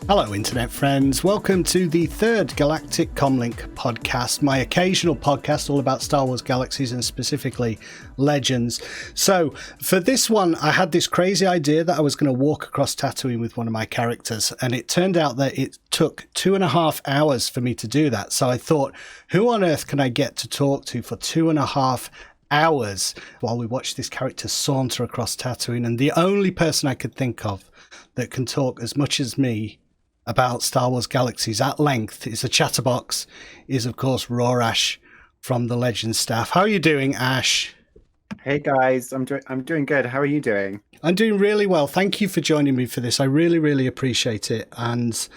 Hello, Internet friends. Welcome to the third Galactic Comlink podcast, my occasional podcast all about Star Wars Galaxies and specifically Legends. So, for this one, I had this crazy idea that I was going to walk across Tatooine with one of my characters, and it turned out that it took 2.5 hours for me to do that. So I thought, who on earth can I get to talk to for 2.5 hours while we watch this character saunter across Tatooine? And the only person I could think of that can talk as much as me about Star Wars Galaxies at length is a chatterbox, is of course RoarAsh from the Legends staff. How are you doing, Ash? Hey guys, I'm doing good. How are you doing? I'm doing really well. Thank you for joining me for this. I really appreciate it. And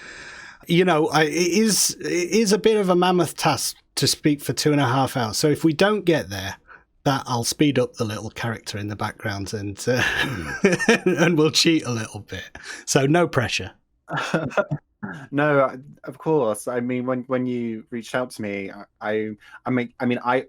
you know, it is a bit of a mammoth task to speak for 2.5 hours. So if we don't get there, that I'll speed up the little character in the background and and we'll cheat a little bit. So no pressure. No, of course. I mean, when you reached out to me, I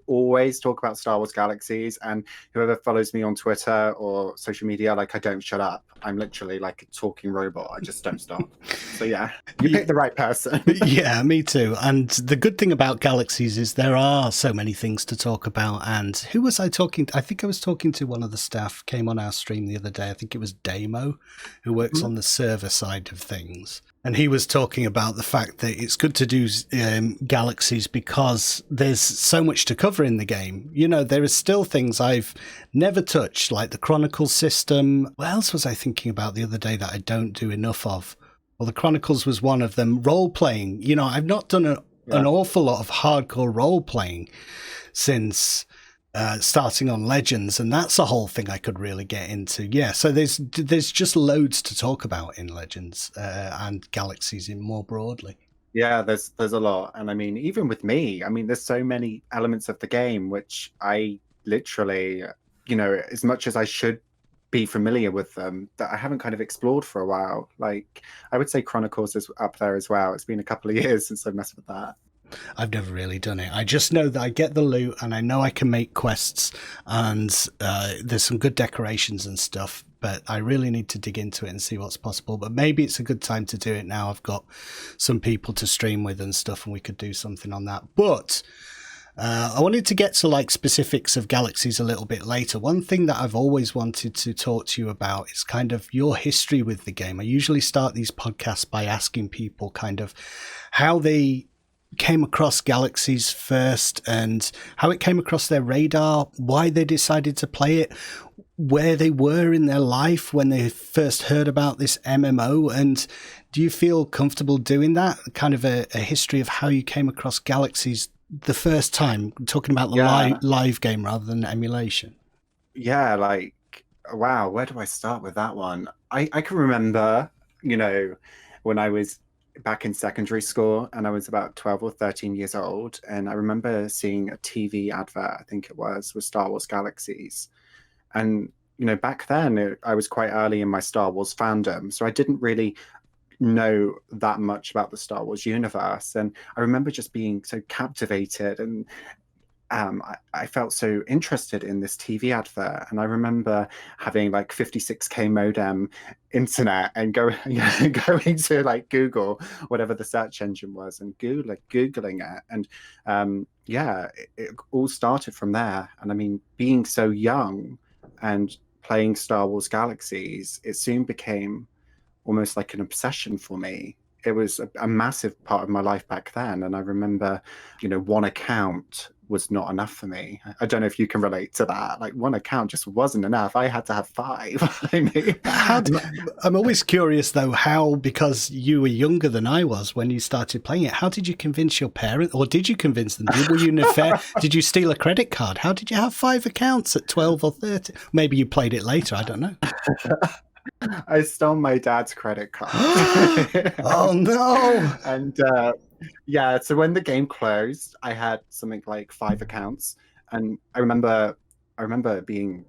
always talk about Star Wars Galaxies, and whoever follows me on Twitter or social media, like, I don't shut up. I'm literally like a talking robot. I just don't stop. So yeah, you picked the right person. Yeah, me too. And the good thing about Galaxies is there are so many things to talk about. And who was I talking to? I think I was talking to one of the staff, came on our stream the other day. I think it was Damo, who works on the server side of things. And he was talking about the fact that it's good to do Galaxies because there's so much to cover in the game. You know, there are still things I've never touched, like the Chronicles system. What else was I thinking about the other day that I don't do enough of? Well, the Chronicles was one of them. Role-playing. You know, I've not done an awful lot of hardcore role-playing since starting on Legends, and that's a whole thing I could really get into. Yeah, so there's just loads to talk about in Legends and Galaxies in more broadly. Yeah, there's a lot. And I mean, even with me, I mean, there's so many elements of the game which I literally, you know, as much as I should be familiar with them, that I haven't kind of explored for a while. Like, I would say Chronicles is up there as well. It's been a couple of years since I've messed with that. I've never really done it. I just know that I get the loot and I know I can make quests, and there's some good decorations and stuff, but I really need to dig into it and see what's possible. But maybe it's a good time to do it now. I've got some people to stream with and stuff, and we could do something on that. But I wanted to get to like specifics of Galaxies a little bit later. One thing that I've always wanted to talk to you about is kind of your history with the game. I usually start these podcasts by asking people kind of how they came across Galaxies first and how it came across their radar, why they decided to play it, where they were in their life when they first heard about this MMO. And do you feel comfortable doing that? Kind of a history of how you came across Galaxies the first time, talking about the live game rather than emulation. Yeah, like, wow, where do I start with that one? I can remember, you know, when I was back in secondary school and I was about 12 or 13 years old, and I remember seeing a TV advert, I think it was, with Star Wars Galaxies. And, you know, back then I was quite early in my Star Wars fandom, so I didn't really know that much about the Star Wars universe. And I remember just being so captivated, and I felt so interested in this TV advert. And I remember having like 56k modem internet and going to like Google whatever the search engine was and googling it. And it all started from there. And I mean, being so young and playing Star Wars Galaxies, it soon became almost like an obsession for me. It was a massive part of my life back then. And I remember, you know, one account was not enough for me. I don't know if you can relate to that. Like, one account just wasn't enough. I had to have 5. I mean, I'm always curious though, how, because you were younger than I was when you started playing it, how did you convince your parents, or did you convince them? Were you did you steal a credit card? How did you have 5 accounts at 12 or 13? Maybe you played it later, I don't know. I stole my dad's credit card. Oh no. And yeah, so when the game closed, I had something like 5 accounts, and I remember being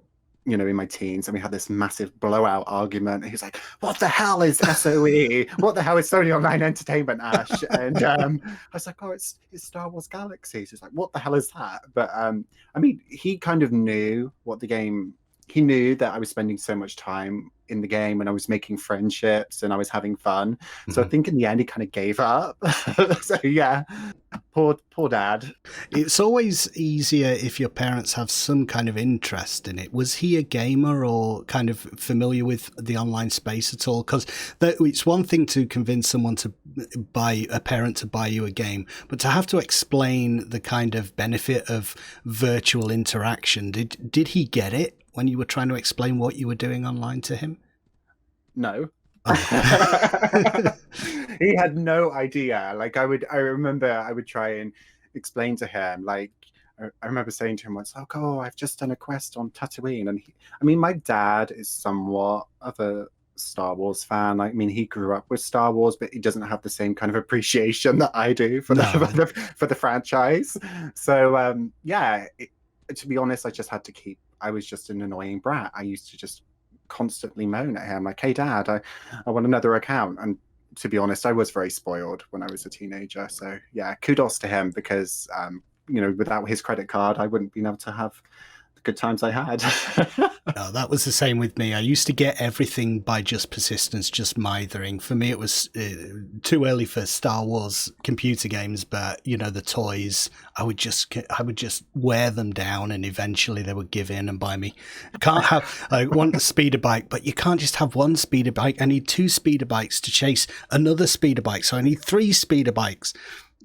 in my teens, and we had this massive blowout argument. He was like, "What the hell is SOE? What the hell is Sony Online Entertainment, Ash?" And I was like, "Oh, it's Star Wars Galaxies." He's like, "What the hell is that?" But I mean, he kind of knew what the game. He knew that I was spending so much time in the game, and I was making friendships, and I was having fun. So I think in the end, he kind of gave up. So yeah, poor dad. It's always easier if your parents have some kind of interest in it. Was he a gamer or kind of familiar with the online space at all? Because it's one thing to convince someone to buy a parent to buy you a game, but to have to explain the kind of benefit of virtual interaction. Did he get it when you were trying to explain what you were doing online to him? No. He had no idea. Like I remember I would try and explain to him, like I remember saying to him once, "Oh, I've just done a quest on Tatooine." And I mean, my dad is somewhat of a Star Wars fan. I mean, he grew up with Star Wars, but he doesn't have the same kind of appreciation that I do for the franchise. So yeah, to be honest, I was just an annoying brat. I used to just constantly moan at him, like, "Hey dad, I want another account." And to be honest, I was very spoiled when I was a teenager. So yeah, kudos to him, because without his credit card, I wouldn't be able to have the good times I had. No, that was the same with me. I used to get everything by just persistence, just mithering. For me, it was too early for Star Wars computer games, but the toys, I would just wear them down, and eventually they would give in and buy me. I want a speeder bike, but you can't just have one speeder bike. I need 2 speeder bikes to chase another speeder bike, so I need 3 speeder bikes.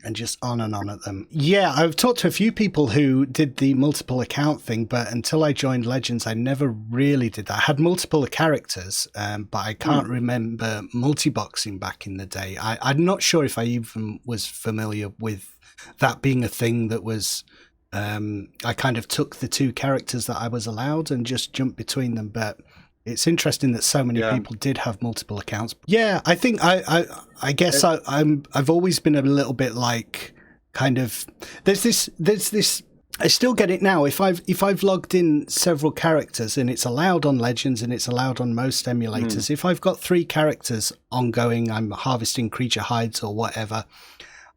And just on and on at them. Yeah, I've talked to a few people who did the multiple account thing, but until I joined Legends, I never really did that. I had multiple characters, but I can't remember multi-boxing back in the day. I'm not sure if I even was familiar with that being a thing that was... I kind of took the 2 characters that I was allowed and just jumped between them, but... It's interesting that so many people did have multiple accounts. Yeah, I think I guess I've always been a little bit like kind of there's this I still get it now. If I've logged in several characters, and it's allowed on Legends and it's allowed on most emulators, if I've got 3 characters ongoing, I'm harvesting creature hides or whatever,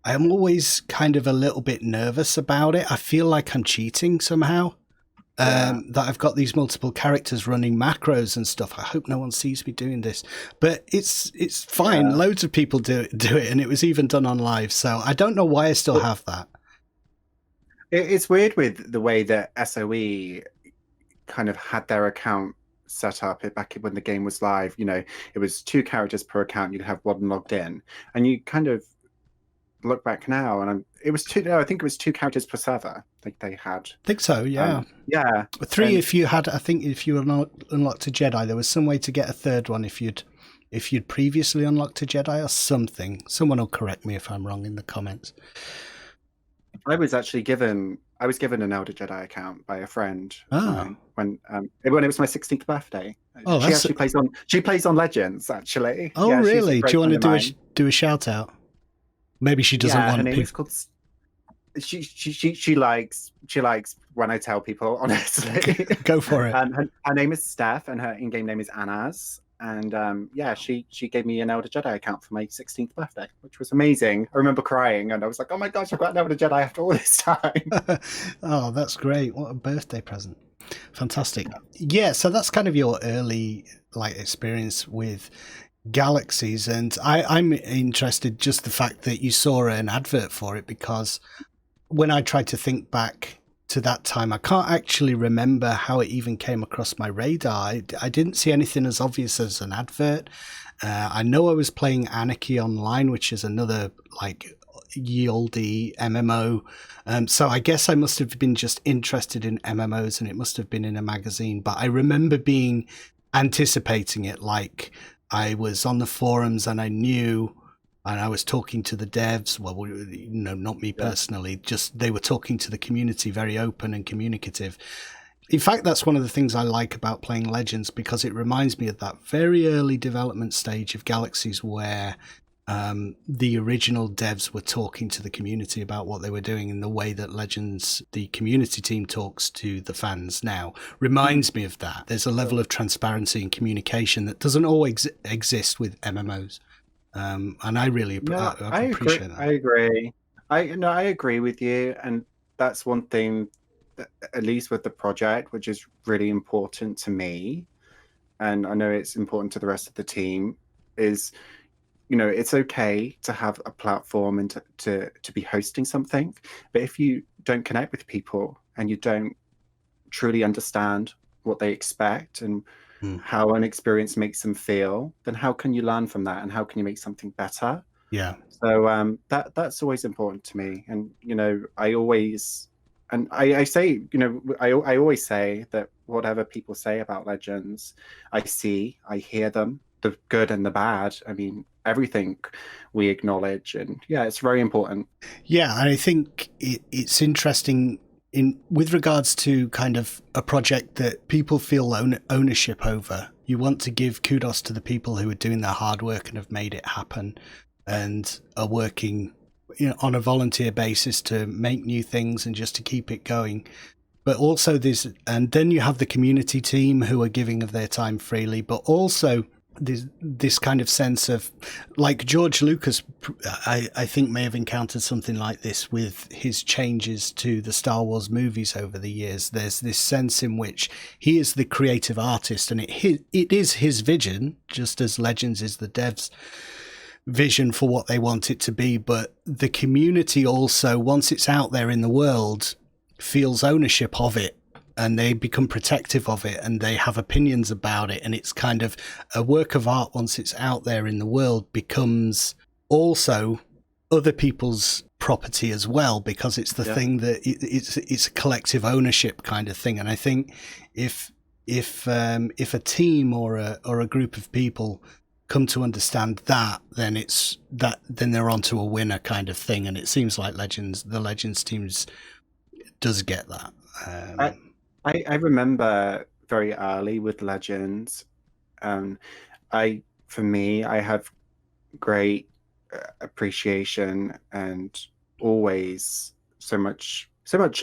I'm always kind of a little bit nervous about it. I feel like I'm cheating somehow. That I've got these multiple characters running macros and stuff. I hope no one sees me doing this, but it's fine. Loads of people do it, and it was even done on live. So I don't know why I still have that. It's weird with the way that SOE kind of had their account set up back when the game was live. It was 2 characters per account. You'd have 1 logged in, and you kind of look back now, and I think it was 2 characters per server. Like they had. I think so, yeah. 3 if you had. I think if you unlocked a Jedi, there was some way to get a 3rd one if you'd previously unlocked a Jedi or something. Someone will correct me if I'm wrong in the comments. I was given an Elder Jedi account by a friend when it was my 16th birthday. Oh, she actually plays on Legends, actually. Oh, yeah, really? Do you want to do a shout out? Maybe she doesn't want her name is called. She likes when I tell people, honestly. Go for it. Her name is Steph, and her in-game name is Anaz. And she gave me an Elder Jedi account for my 16th birthday, which was amazing. I remember crying, and I was like, "Oh my gosh, I've got an Elder Jedi after all this time." Oh, that's great! What a birthday present! Fantastic. Yeah, so that's kind of your early experience with Galaxies, and I'm interested just the fact that you saw an advert for it, because when I tried to think back to that time, I can't actually remember how it even came across my radar. I didn't see anything as obvious as an advert. I know I was playing Anarchy Online, which is another ye olde MMO. So I guess I must have been just interested in MMOs, and it must have been in a magazine. But I remember anticipating it, like I was on the forums and I knew, and I was talking to the devs. Well, not me personally, just they were talking to the community, very open and communicative. In fact, that's one of the things I like about playing Legends, because it reminds me of that very early development stage of Galaxies where the original devs were talking to the community about what they were doing in the way that Legends, the community team, talks to the fans now. Reminds me of that. There's a level of transparency and communication that doesn't always exist with MMOs. And I really No, I I agree. appreciate that. I agree. I agree with you, and that's one thing, that, at least with the project, which is really important to me, and I know it's important to the rest of the team, is it's okay to have a platform and to be hosting something, but if you don't connect with people and you don't truly understand what they expect and how an experience makes them feel, then how can you learn from that and how can you make something better? Yeah. So that's always important to me, and I always, and I say, I always say that whatever people say about Legends, I hear them, the good and the bad. I mean, everything we acknowledge, and yeah, it's very important. Yeah, I think it's interesting with regards to kind of a project that people feel ownership over. You want to give kudos to the people who are doing their hard work and have made it happen, and are working on a volunteer basis to make new things and just to keep it going. But also and then you have the community team who are giving of their time freely, but also this kind of sense of, like, George Lucas, I think, may have encountered something like this with his changes to the Star Wars movies over the years. There's this sense in which he is the creative artist, and it is his vision, just as Legends is the devs' vision for what they want it to be. But the community also, once it's out there in the world, feels ownership of it, and they become protective of it, and they have opinions about it. And it's kind of a work of art, once it's out there in the world, becomes also other people's property as well, because it's the thing that it's a collective ownership kind of thing. And I think if a team or a group of people come to understand that, then they're onto a winner kind of thing. And it seems like the Legends teams does get that. I remember very early with Legends. For me, I have great appreciation and always so much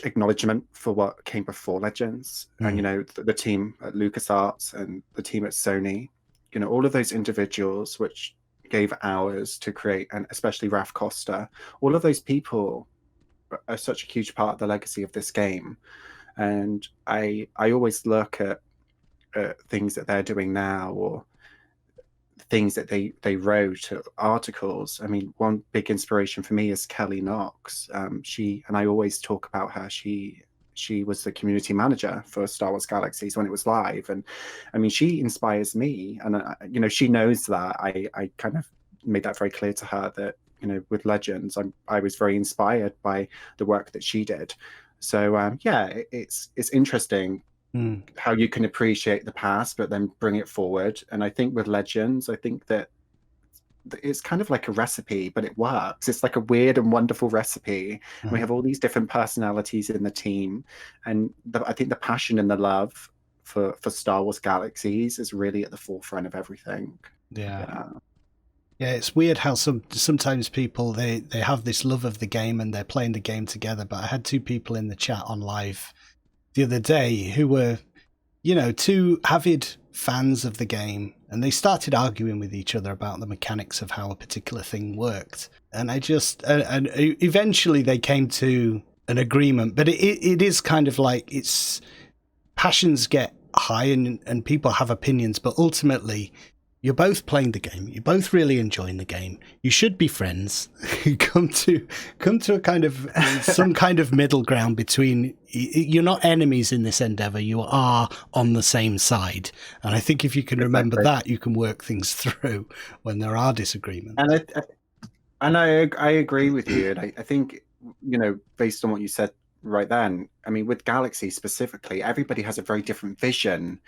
acknowledgement for what came before Legends. And the team at LucasArts and the team at Sony, all of those individuals which gave hours to create, and especially Raf Costa, all of those people are such a huge part of the legacy of this game. And I always look at things that they're doing now, or things that they wrote, articles. I mean, one big inspiration for me is Kelly Knox. And I always talk about her. She was the community manager for Star Wars Galaxies when it was live, and I mean, she inspires me. And she knows that. I kind of made that very clear to her that with Legends, I was very inspired by the work that she did. So it's interesting how you can appreciate the past, but then bring it forward. And I think with Legends, I think that it's kind of like a recipe, but it works. It's like a weird and wonderful recipe. And we have all these different personalities in the team, and I think the passion and the love for Star Wars Galaxies is really at the forefront of everything. Yeah, it's weird how sometimes people they have this love of the game and they're playing the game together. But I had two people in the chat on live the other day who were, two avid fans of the game, and they started arguing with each other about the mechanics of how a particular thing worked. And and eventually they came to an agreement. But it is kind of like, it's passions get high and people have opinions, but ultimately, you're both playing the game. You're both really enjoying the game. You should be friends. come to a kind of some kind of middle ground between. You're not enemies in this endeavor. You are on the same side. And I think if you can remember that, you can work things through when there are disagreements. And I agree with you. And I think based on what you said right then, I mean, with Galaxy specifically, everybody has a very different vision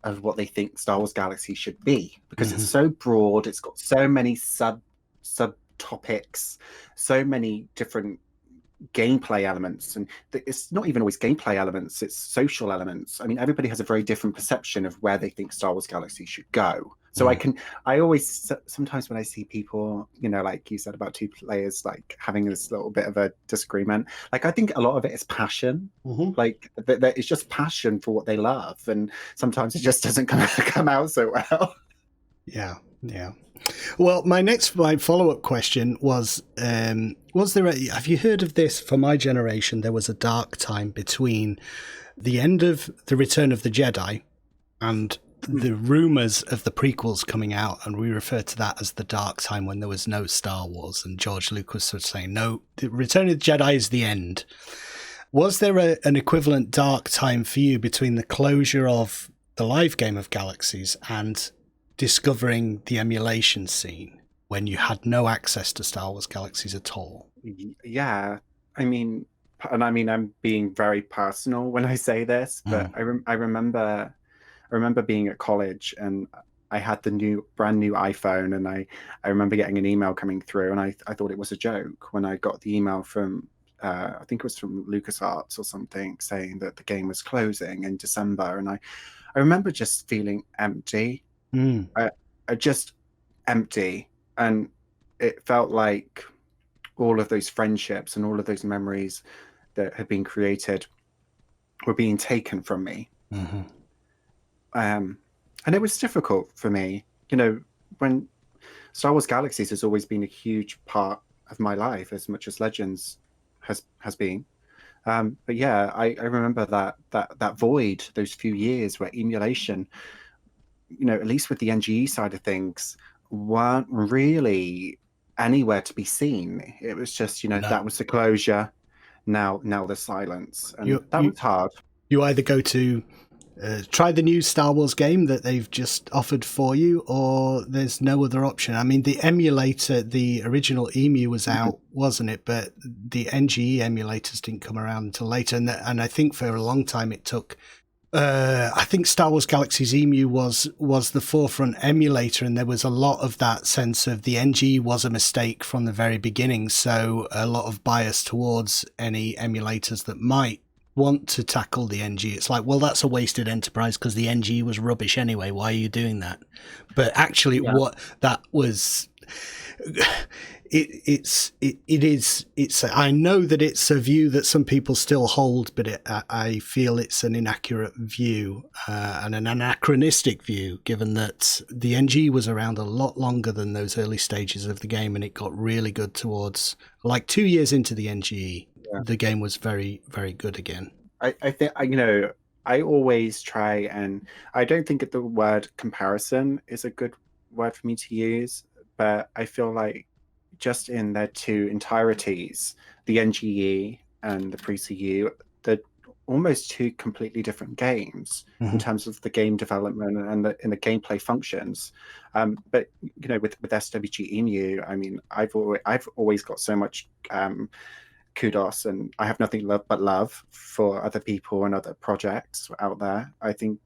of what they think Star Wars Galaxy should be, because it's so broad. It's got so many subtopics, so many different gameplay elements, and it's not even always gameplay elements, it's social elements. I mean, everybody has a very different perception of where they think Star Wars Galaxy should go. So I always, sometimes when I see people, like you said about two players, like having this little bit of a disagreement, like I think a lot of it is passion. Mm-hmm. Like it's just passion for what they love. And sometimes it just doesn't come out so well. Yeah. Yeah. Well, my follow-up question was there have you heard of this? For my generation, there was a dark time between the end of The Return of the Jedi and the rumors of the prequels coming out, and we refer to that as the dark time, when there was no Star Wars, and George Lucas was saying, no, The Return of the Jedi is the end. Was there an equivalent dark time for you between the closure of the live game of Galaxies and discovering the emulation scene, when you had no access to Star Wars Galaxies at all? Yeah, I mean, I'm being very personal when I say this, but I remember being at college, and I had the brand new iPhone, and I remember getting an email coming through, and I thought it was a joke when I got the email from I think it was from LucasArts or something, saying that the game was closing in December, and I remember just feeling empty. I just empty, and it felt like all of those friendships and all of those memories that had been created were being taken from me. And it was difficult for me, when Star Wars Galaxies has always been a huge part of my life, as much as Legends has been. But yeah, I remember that void, those few years where emulation, at least with the NGE side of things, weren't really anywhere to be seen. It was just, No. that was the closure. Now the silence, and that was hard. You either go to try the new Star Wars game that they've just offered for you, or there's no other option. I mean, the emulator, the original EMU was out, wasn't it? But the NGE emulators didn't come around until later, and I think for a long time it took. I think Star Wars Galaxies EMU was the forefront emulator, and there was a lot of that sense of the NG was a mistake from the very beginning, so a lot of bias towards any emulators that might want to tackle the NG. It's like, well, that's a wasted enterprise because the NG was rubbish anyway. Why are you doing that? But actually, what that was... It's I know that it's a view that some people still hold, but I feel it's an inaccurate view and an anachronistic view, given that the NG was around a lot longer than those early stages of the game, and it got really good towards like 2 years into the NGE. The game was very, very good again. I think, I always try, and I don't think the word comparison is a good word for me to use, but I feel like just in their two entireties, the NGE and the pre-CU, they're almost two completely different games in terms of the game development and the gameplay functions. But with SWG EMU, I mean, I've always got so much kudos, and I have nothing but love for other people and other projects out there. I think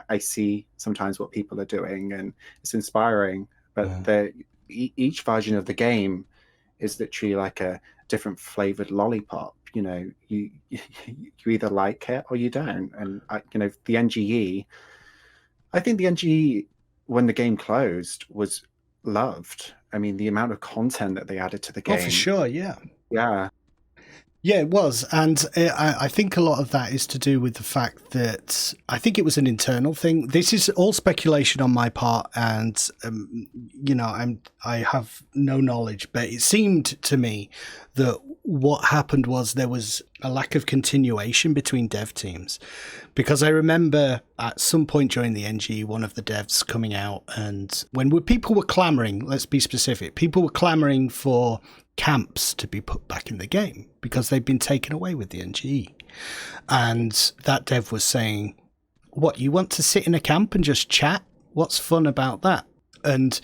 I see sometimes what people are doing, and it's inspiring. But each version of the game is literally like a different flavored lollipop. You either like it or you don't. And the NGE, I think the NGE, when the game closed, was loved. I mean, the amount of content that they added to the game. Oh, for sure, yeah. Yeah, it was. And I think a lot of that is to do with the fact that I think it was an internal thing. This is all speculation on my part, and, I have no knowledge, but it seemed to me that what happened was there was a lack of continuation between dev teams. Because I remember at some point during the NG, one of the devs coming out, and when people were clamoring, let's be specific, people were clamoring for camps to be put back in the game because they've been taken away with the NGE. And that dev was saying, what, you want to sit in a camp and just chat? What's fun about that? And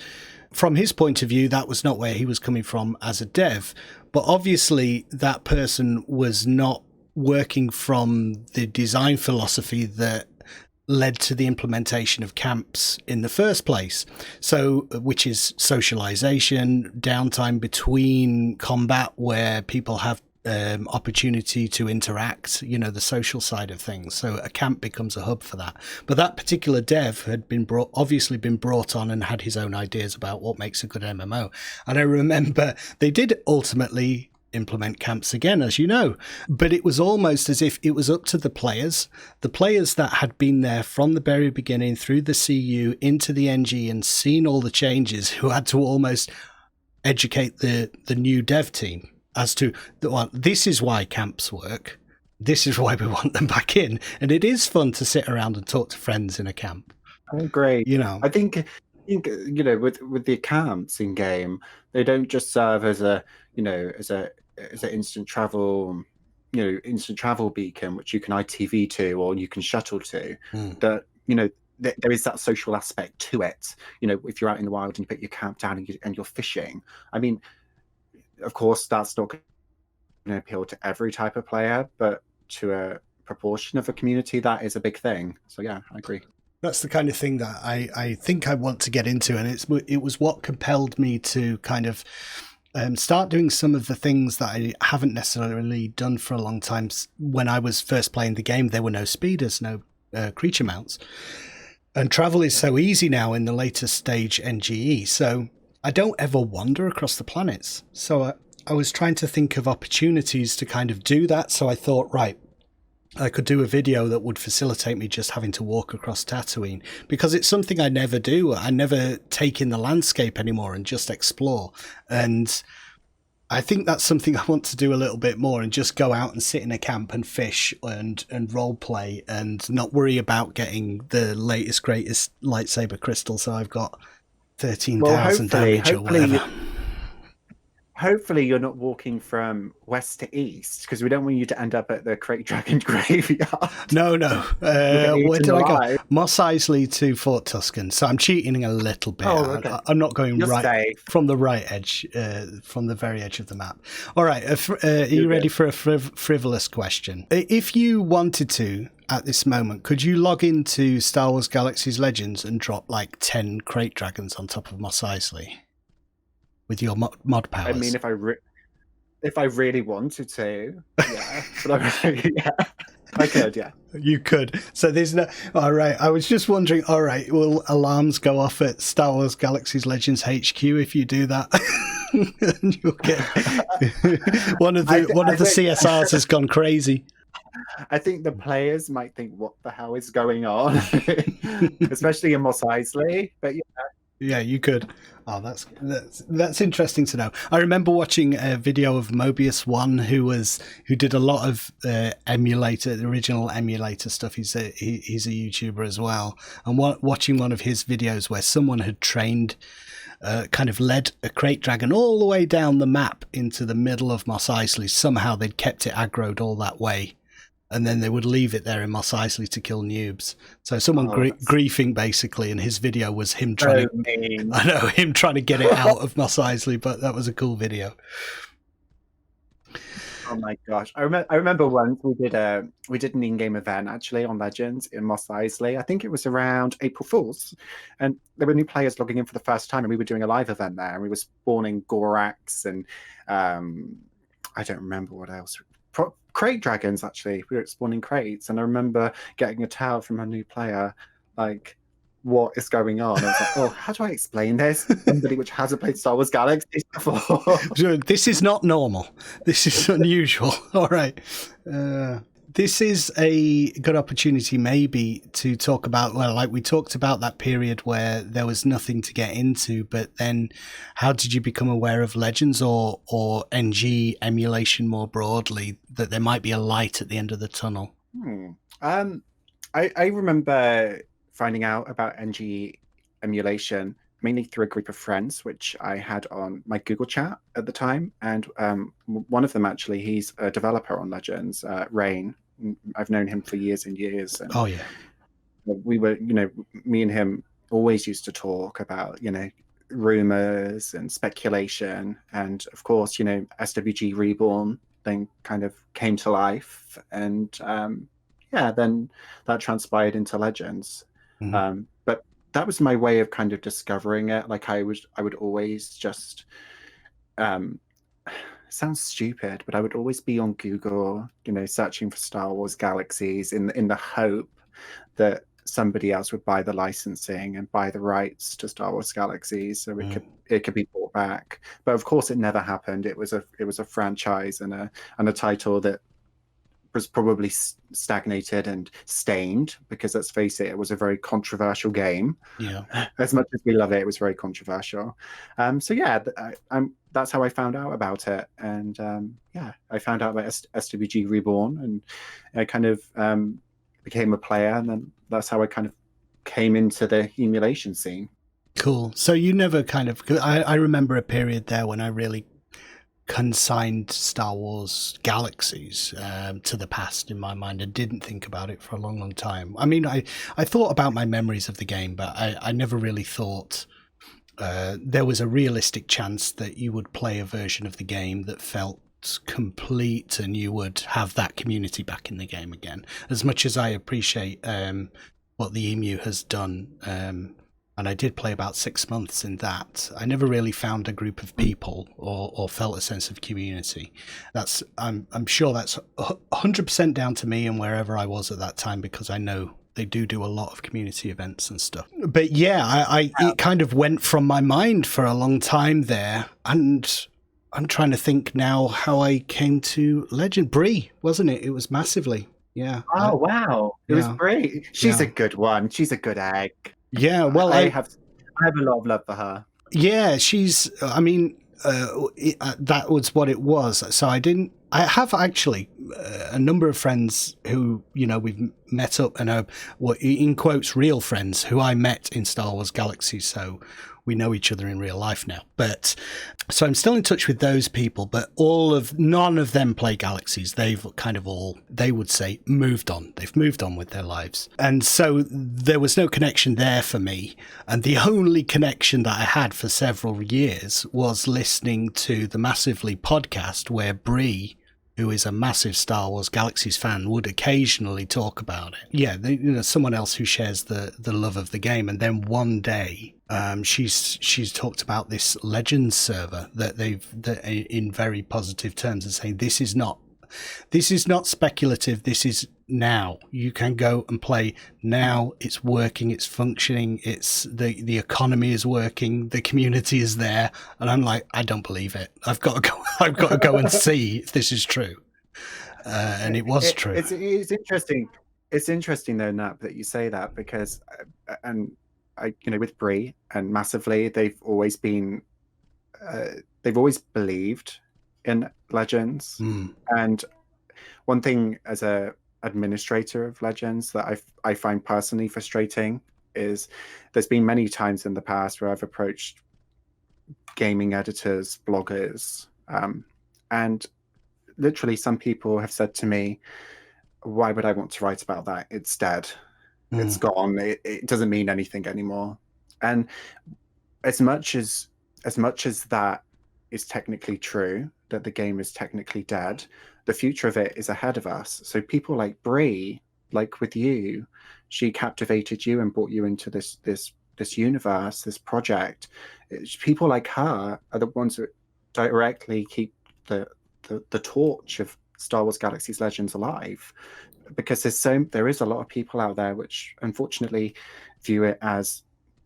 from his point of view, that was not where he was coming from as a dev. But obviously that person was not working from the design philosophy that led to the implementation of camps in the first place. So, which is socialization, downtime between combat, where people have opportunity to interact, the social side of things. So a camp becomes a hub for that. But that particular dev had obviously been brought on and had his own ideas about what makes a good MMO. And I remember they did ultimately implement camps again, as you know, but it was almost as if it was up to the players that had been there from the very beginning through the CU into the NG and seen all the changes, who had to almost educate the new dev team as to, well, this is why camps work. This is why we want them back in. And it is fun to sit around and talk to friends in a camp. I agree. I think with the camps in game, they don't just serve as an instant travel, instant travel beacon, which you can ITV to or you can shuttle to. That there is that social aspect to it. If you're out in the wild and you put your camp down and you're fishing, I mean, of course, that's not going to appeal to every type of player, but to a proportion of a community, that is a big thing. So yeah, I agree. That's the kind of thing that I think I want to get into, and it was what compelled me to kind of start doing some of the things that I haven't necessarily done for a long time. When I was first playing the game, there were no speeders, no creature mounts, and travel is so easy now in the later stage NGE. So I don't ever wander across the planets. So I was trying to think of opportunities to kind of do that. So I thought, right, I could do a video that would facilitate me just having to walk across Tatooine, because it's something I never do. I never take in the landscape anymore and just explore. And I think that's something I want to do a little bit more, and just go out and sit in a camp and fish and role play and not worry about getting the latest, greatest lightsaber crystal. So I've got 13,000 damage or whatever. Hopefully you're not walking from west to east, because we don't want you to end up at the Crate Dragon graveyard. No. Where did I go? Mos Eisley to Fort Tuscan. So I'm cheating a little bit. Oh, okay. I'm not going You're right safe. From the right edge, from the very edge of the map. All right. Are you ready for a frivolous question? If you wanted to, at this moment, could you log into Star Wars Galaxies Legends and drop like 10 Crate Dragons on top of Mos Eisley with your mod powers? I mean, if I really wanted to, yeah. But I could, yeah. You could. So there's no... All right. I was just wondering, all right, will alarms go off at Star Wars Galaxies Legends HQ if you do that? And you'll get... one of the CSRs has gone crazy. I think the players might think, what the hell is going on? Especially in Mos Eisley. But yeah. Yeah, you could. Oh, that's interesting to know. I remember watching a video of Mobius One, who did a lot of the original emulator stuff. He's a YouTuber as well, and watching one of his videos where someone had trained, kind of led a Crate Dragon all the way down the map into the middle of Mos Eisley. Somehow they'd kept it aggroed all that way, and then they would leave it there in Mos Eisley to kill noobs. So someone griefing, basically, and his video was him trying to get it out of Mos Eisley, but that was a cool video. Oh my gosh. I remember once we did an in-game event actually on Legends in Mos Eisley. I think it was around April Fool's, and there were new players logging in for the first time, and we were doing a live event there, and we were spawning Gorax and I don't remember what else. Crate dragons, actually. We were spawning crates, and I remember getting a towel from a new player, like, what is going on? I was like, oh, how do I explain this? Somebody which hasn't played Star Wars Galaxies before. This is not normal. This is unusual. All right. This is a good opportunity maybe to talk about, well, like we talked about that period where there was nothing to get into, but then how did you become aware of Legends or NG emulation more broadly, that there might be a light at the end of the tunnel? I remember finding out about NG emulation mainly through a group of friends, which I had on my Google chat at the time. And one of them, actually, he's a developer on Legends, Rain. I've known him for years and years. And oh, yeah. We were, me and him always used to talk about, rumors and speculation. And of course, SWG Reborn then kind of came to life. And then that transpired into Legends. Mm-hmm. But that was my way of kind of discovering it. Like I would always just sounds stupid, but I would always be on Google, searching for Star Wars Galaxies in the hope that somebody else would buy the licensing and buy the rights to Star Wars Galaxies, so it could be bought back. But of course, it never happened. It was a franchise and a title that was probably stagnated and stained, because let's face it, it was a very controversial game. Yeah. As much as we love it, it was very controversial. So yeah, that's how I found out about it. And I found out about SWG Reborn, and I kind of became a player, and then that's how I kind of came into the emulation scene. Cool. So you never kind of, I remember a period there when I really consigned Star Wars Galaxies to the past in my mind and didn't think about it for a long, long time. I mean, I thought about my memories of the game, but I never really thought there was a realistic chance that you would play a version of the game that felt complete and you would have that community back in the game again. As much as I appreciate what the EMU has done, and I did play about 6 months in that, I never really found a group of people or felt a sense of community. I'm sure that's 100% down to me and wherever I was at that time, because I know they do a lot of community events and stuff. But yeah, it kind of went from my mind for a long time there, and I'm trying to think now how I came to Legend. Bree, wasn't it? It was massively. Yeah. Oh, wow. It was Bree. She's a good one. She's a good egg. Yeah, well, I have a lot of love for her. Yeah, that was what it was. So I have actually a number of friends who, we've met up and are, in quotes, real friends who I met in Star Wars Galaxies. So we know each other in real life now. But so I'm still in touch with those people, but none of them play Galaxies. They've kind of all, they would say, moved on. They've moved on with their lives. And so there was no connection there for me. And the only connection that I had for several years was listening to the Massively podcast, where Bree, who is a massive Star Wars Galaxies fan, would occasionally talk about it. Yeah, someone else who shares the love of the game. And then one day, she's talked about this Legends server that in very positive terms, and saying this is not speculative. This is now. You can go and play now. It's working. It's functioning. It's the economy is working. The community is there. And I'm like, I don't believe it. I've got to go and see if this is true. And it was true. It's interesting. It's interesting though, Nap, that you say that, because with Bree and Massively, they've always believed in Legends. And one thing as a administrator of Legends that I find personally frustrating is there's been many times in the past where I've approached gaming editors, bloggers, and literally some people have said to me, why would I want to write about that? It's dead. It's gone. It doesn't mean anything anymore. And as much as that is technically true, that the game is technically dead, the future of it is ahead of us. So people like Bree, like with you, she captivated you and brought you into this universe, this project. People like her are the ones that directly keep the torch of Star Wars Galaxies Legends alive, because there is a lot of people out there which unfortunately view it as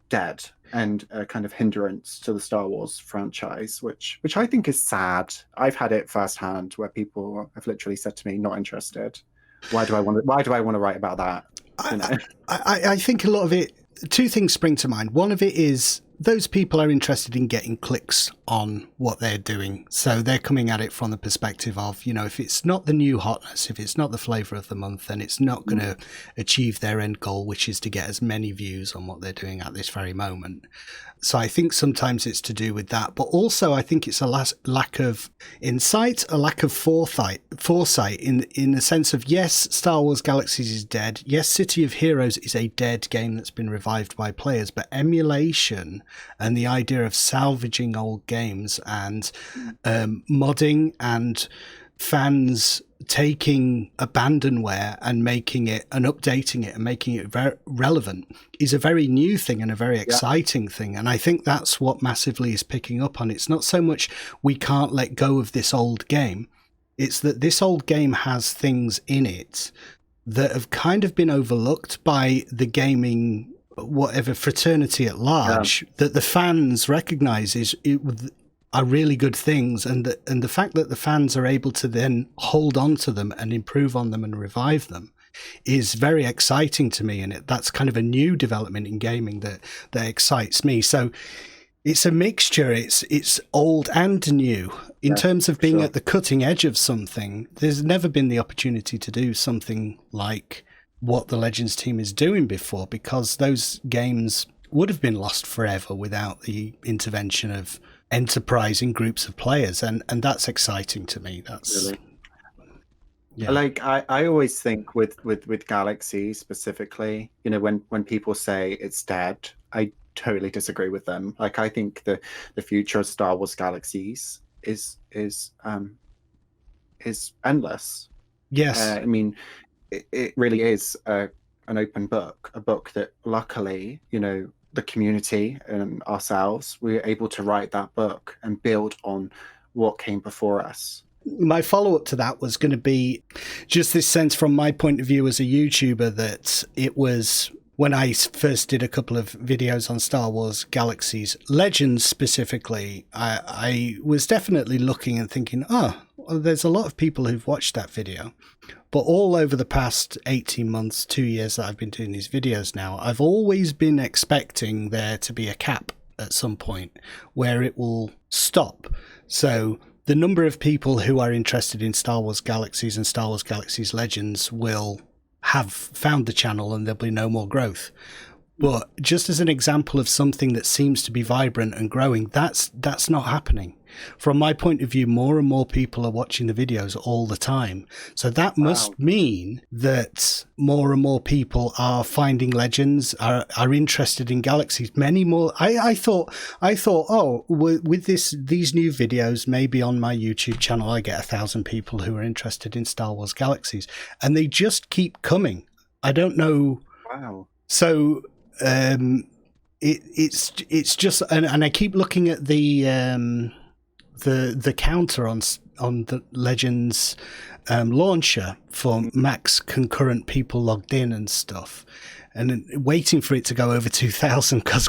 dead and a kind of hindrance to the Star Wars franchise, which I think is sad. I've had it firsthand where people have literally said to me, not interested. Why do I want to write about that? I think a lot of it, two things spring to mind. One of it is those people are interested in getting clicks on what they're doing. So they're coming at it from the perspective of, if it's not the new hotness, if it's not the flavor of the month, then it's not going to achieve their end goal, which is to get as many views on what they're doing at this very moment. So I think sometimes it's to do with that, but also I think it's a lack of insight, a lack of foresight in the sense of, yes, Star Wars Galaxies is dead. Yes, City of Heroes is a dead game that's been revived by players, but emulation and the idea of salvaging old games and modding and fans taking abandonware and making it and updating it and making it very relevant is a very new thing and a very exciting thing. And I think that's what massively is picking up on. It's not so much we can't let go of this old game. It's that this old game has things in it that have kind of been overlooked by the gaming, whatever fraternity at large, that the fans recognize are really good things, and the fact that the fans are able to then hold on to them and improve on them and revive them is very exciting to me, and that's kind of a new development in gaming that excites me. So it's a mixture. It's old and new. In terms of being at the cutting edge of something, there's never been the opportunity to do something like what the Legends team is doing before, because those games would have been lost forever without the intervention of enterprising groups of players, and that's exciting to me. That's really. Like I always think with Galaxy specifically, you know, when people say it's dead, I totally disagree with them. Like, I think the future of Star Wars Galaxies is endless. Yes. I mean, it really is an open book, a book that luckily, you know, the community and ourselves, we were able to write that book and build on what came before us. My follow-up to that was going to be just this sense from my point of view as a YouTuber that it was when I first did a couple of videos on Star Wars Galaxies Legends specifically, I was definitely looking and thinking, oh, well, there's a lot of people who've watched that video. But all over the past 18 months, 2 years that I've been doing these videos now, I've always been expecting there to be a cap at some point where it will stop. So the number of people who are interested in Star Wars Galaxies and Star Wars Galaxies Legends will have found the channel and there'll be no more growth. But just as an example of something that seems to be vibrant and growing, that's not happening. From my point of view, more and more people are watching the videos all the time. So that must mean that more and more people are finding Legends, are interested in Galaxies. Many more. I thought, oh, with these new videos, maybe on my YouTube channel, I get 1,000 people who are interested in Star Wars Galaxies, and they just keep coming. I don't know. Wow. So it's just, and I keep looking at the counter on the Legends launcher for max concurrent people logged in and stuff, and waiting for it to go over 2,000 because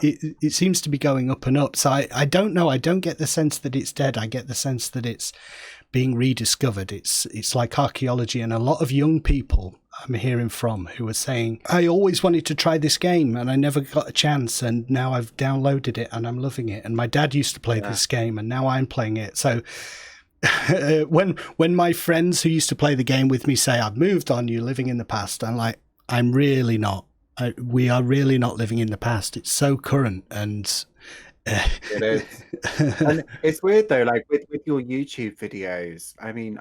it seems to be going up and up. So I don't know. I don't get the sense that it's dead. I get the sense that it's being rediscovered. It's like archaeology, and a lot of young people I'm hearing from who are saying, I always wanted to try this game and I never got a chance, and now I've downloaded it and I'm loving it, and my dad used to play this game and now I'm playing it. So when my friends who used to play the game with me say I've moved on, you're living in the past, I'm like, I'm really not. We are really not living in the past. It's so current, and it is. And it's weird though, like with your YouTube videos, I mean,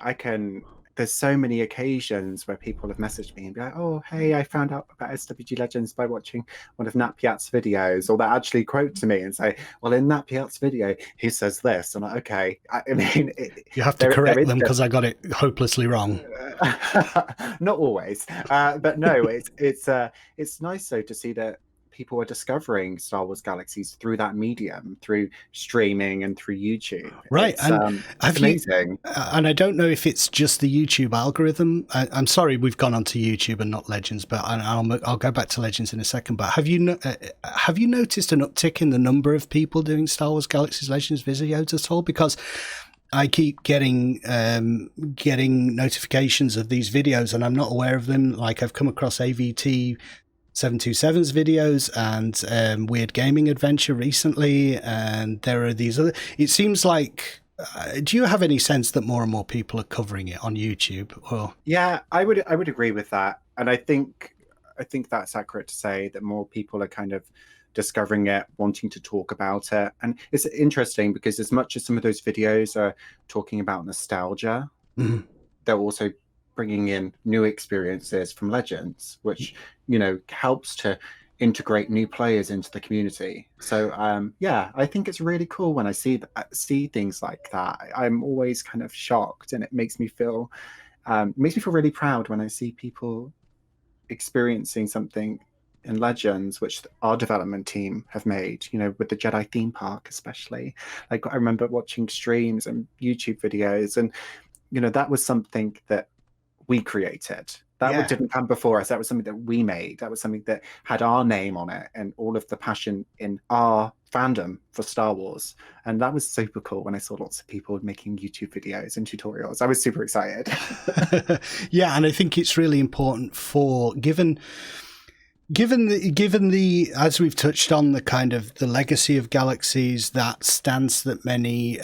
there's so many occasions where people have messaged me and be like, oh, hey, I found out about SWG Legends by watching one of Nat Piat's videos, or they actually quote to me and say, well, in Nat Piat's video, he says this. I'm like, okay. I mean, you have to correct them because I got it hopelessly wrong. Not always, but no, it's nice though to see that people are discovering Star Wars Galaxies through that medium, through streaming and through YouTube. Right. And it's amazing. And I don't know if it's just the YouTube algorithm. I'm sorry we've gone on to YouTube and not Legends, but I'll go back to Legends in a second. But have you noticed an uptick in the number of people doing Star Wars Galaxies Legends videos at all? Because I keep getting notifications of these videos and I'm not aware of them. Like, I've come across AVT 727's videos and Weird Gaming Adventure recently, and there are these other. It seems like, do you have any sense that more and more people are covering it on YouTube? Or yeah, I would agree with that, and I think that's accurate to say that more people are kind of discovering it, wanting to talk about it. And it's interesting because as much as some of those videos are talking about nostalgia, they're also bringing in new experiences from Legends, which, you know, helps to integrate new players into the community. So yeah, I think it's really cool when I see things like that. I'm always kind of shocked, and it makes me feel really proud when I see people experiencing something in Legends, which our development team have made, with the Jedi theme park, especially. Like, I remember watching streams and YouTube videos, and, that was something that we created. That didn't come before us. That was something that we made. That was something that had our name on it and all of the passion in our fandom for Star Wars. And that was super cool when I saw lots of people making YouTube videos and tutorials. I was super excited. Yeah, and I think it's really important for given the as we've touched on, the kind of the legacy of Galaxies, that stance that many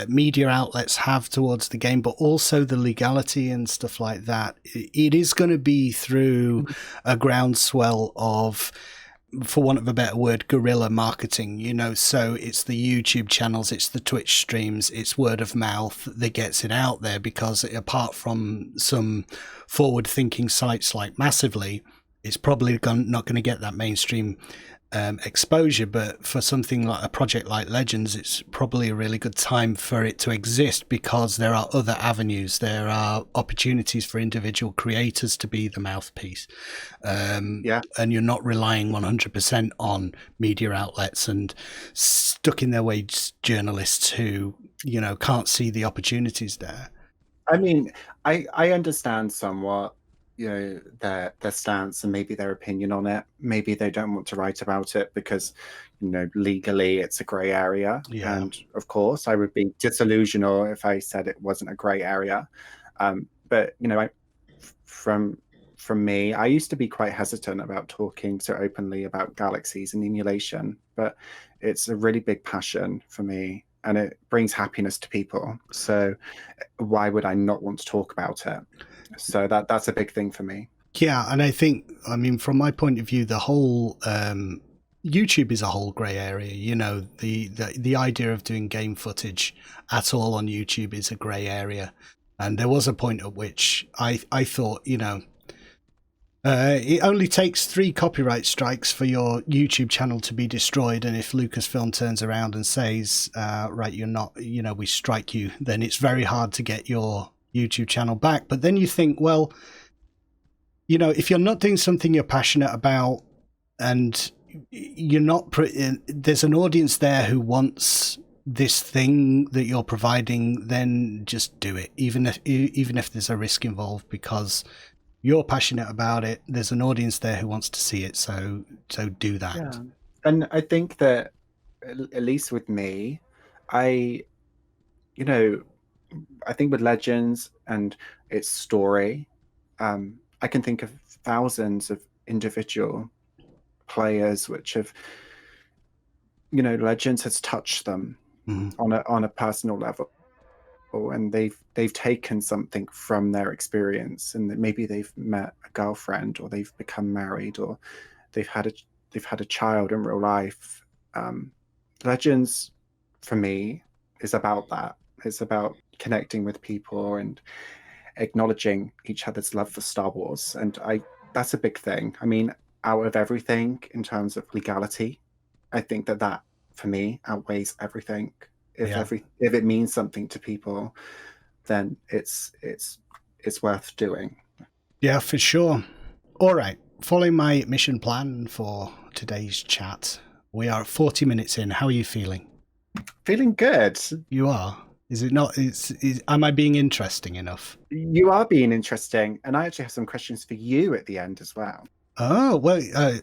media outlets have towards the game, but also the legality and stuff like that. It is going to be through a groundswell of, for want of a better word, guerrilla marketing, so it's the YouTube channels, it's the Twitch streams, it's word of mouth that gets it out there, because apart from some forward thinking sites like Massively, it's probably not going to get that mainstream exposure. But for something like a project like Legends, it's probably a really good time for it to exist, because there are other avenues, there are opportunities for individual creators to be the mouthpiece, and you're not relying 100% on media outlets and stuck in their ways journalists who can't see the opportunities there. I mean, I understand somewhat their stance and maybe their opinion on it. Maybe they don't want to write about it because legally it's a gray area. And of course I would be disillusional if I said it wasn't a gray area. But from me, I used to be quite hesitant about talking so openly about Galaxies and emulation, but it's a really big passion for me and it brings happiness to people. So why would I not want to talk about it? So that's a big thing for me. Yeah, and I think, from my point of view, the whole YouTube is a whole grey area. The idea of doing game footage at all on YouTube is a grey area. And there was a point at which I thought, it only takes 3 copyright strikes for your YouTube channel to be destroyed. And if Lucasfilm turns around and says, right, you're not, we strike you, then it's very hard to get your YouTube channel back. But then you think, well, if you're not doing something you're passionate about, and you're not there's an audience there who wants this thing that you're providing, then just do it, even if there's a risk involved, because you're passionate about it. There's an audience there who wants to see it, so do that. Yeah. And I think that, at least with me, I think with Legends and its story, I can think of thousands of individual players which have, Legends has touched them on a personal level, and they've taken something from their experience, and maybe they've met a girlfriend, or they've become married, or they've had a child in real life. Legends, for me, is about that. It's about connecting with people and acknowledging each other's love for Star Wars. And that's a big thing. Out of everything in terms of legality, I think that for me outweighs everything. If it means something to people, then it's worth doing. Yeah, for sure. All right. Following my mission plan for today's chat, we are 40 minutes in. How are you feeling? Feeling good. You are? Is it not? Am I being interesting enough? You are being interesting, and I actually have some questions for you at the end as well. Oh, well,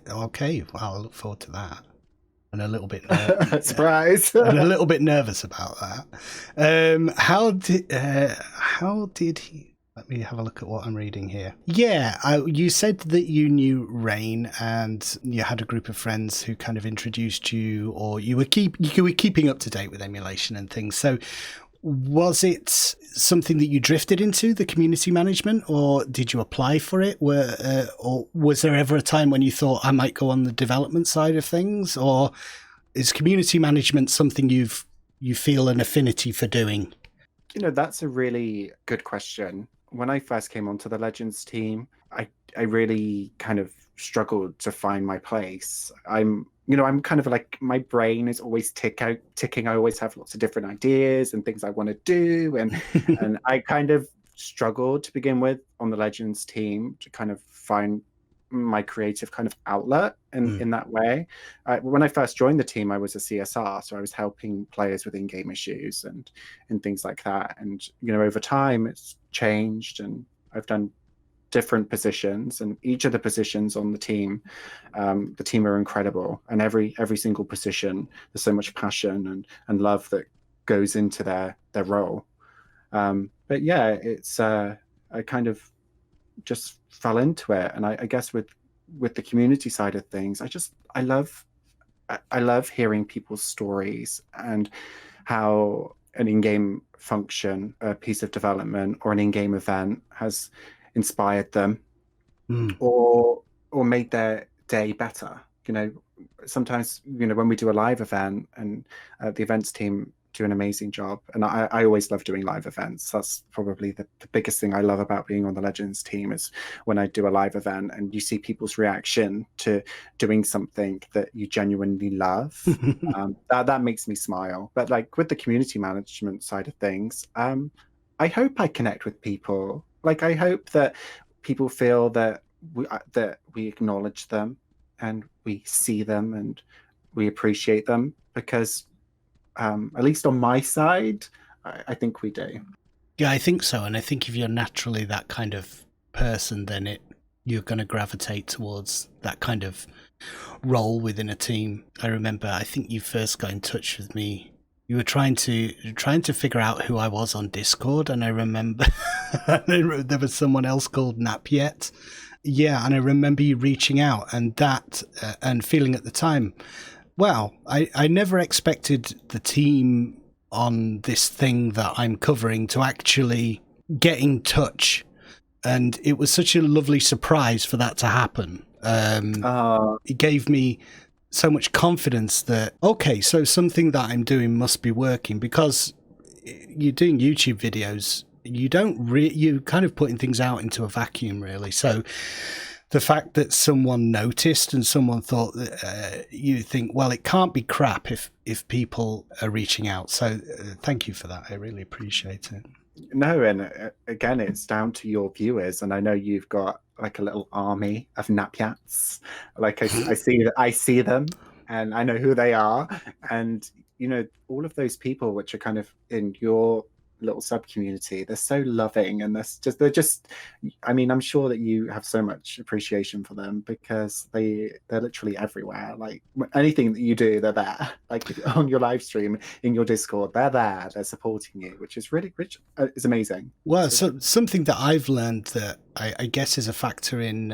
okay. Well, I look forward to that. And a little bit surprise. And a little bit nervous about that. How did he? Let me have a look at what I'm reading here. Yeah, you said that you knew Rain, and you had a group of friends who kind of introduced you, or you were keeping up to date with emulation and things. So, was it something that you drifted into, the community management, or did you apply for it? Or was there ever a time when you thought, I might go on the development side of things? Or is community management something you feel an affinity for doing? That's a really good question. when I first came onto the Legends team, I really kind of struggled to find my place. I'm kind of like, my brain is always ticking. I always have lots of different ideas and things I want to do, and I kind of struggled to begin with on the Legends team to kind of find my creative kind of outlet in that way. When I first joined the team, I was a CSR, so I was helping players with in-game issues and things like that. And over time, it's changed, and I've done different positions, and each of the positions on the team are incredible. And every single position, there's so much passion and love that goes into their role. But yeah, it's I kind of just fell into it, and I guess with the community side of things, I love hearing people's stories and how an in-game function, a piece of development, or an in-game event has inspired them or made their day better. Sometimes when we do a live event, and the events team do an amazing job, and I always love doing live events. That's probably the biggest thing I love about being on the Legends team, is when I do a live event and you see people's reaction to doing something that you genuinely love. That makes me smile. But like with the community management side of things, I hope I connect with people. Like, I hope that people feel that we acknowledge them, and we see them, and we appreciate them, because at least on my side, I think we do. Yeah, I think so. And I think if you're naturally that kind of person, then you're going to gravitate towards that kind of role within a team. I remember, I think you first got in touch with me. You were trying to figure out who I was on Discord, and I remember there was someone else called Napiet. Yeah, and I remember you reaching out, and that and feeling at the time, wow, I never expected the team on this thing that I'm covering to actually get in touch. And it was such a lovely surprise for that to happen. It gave me so much confidence that, okay, so something that I'm doing must be working, because you're doing YouTube videos. You're kind of putting things out into a vacuum, really. So the fact that someone noticed and someone thought that you think, well, it can't be crap if people are reaching out. So thank you for that. I really appreciate it. No, and again, it's down to your viewers, and I know you've got like a little army of Napiats. Like I see them, and I know who they are, and all of those people which are kind of in your little sub community, they're so loving, and they're just I mean, I'm sure that you have so much appreciation for them, because they're literally everywhere. Like, anything that you do, they're there. Like on your live stream, in your Discord, they're there, they're supporting you, which is really rich. It's amazing. Well, so something that I've learned that I guess is a factor in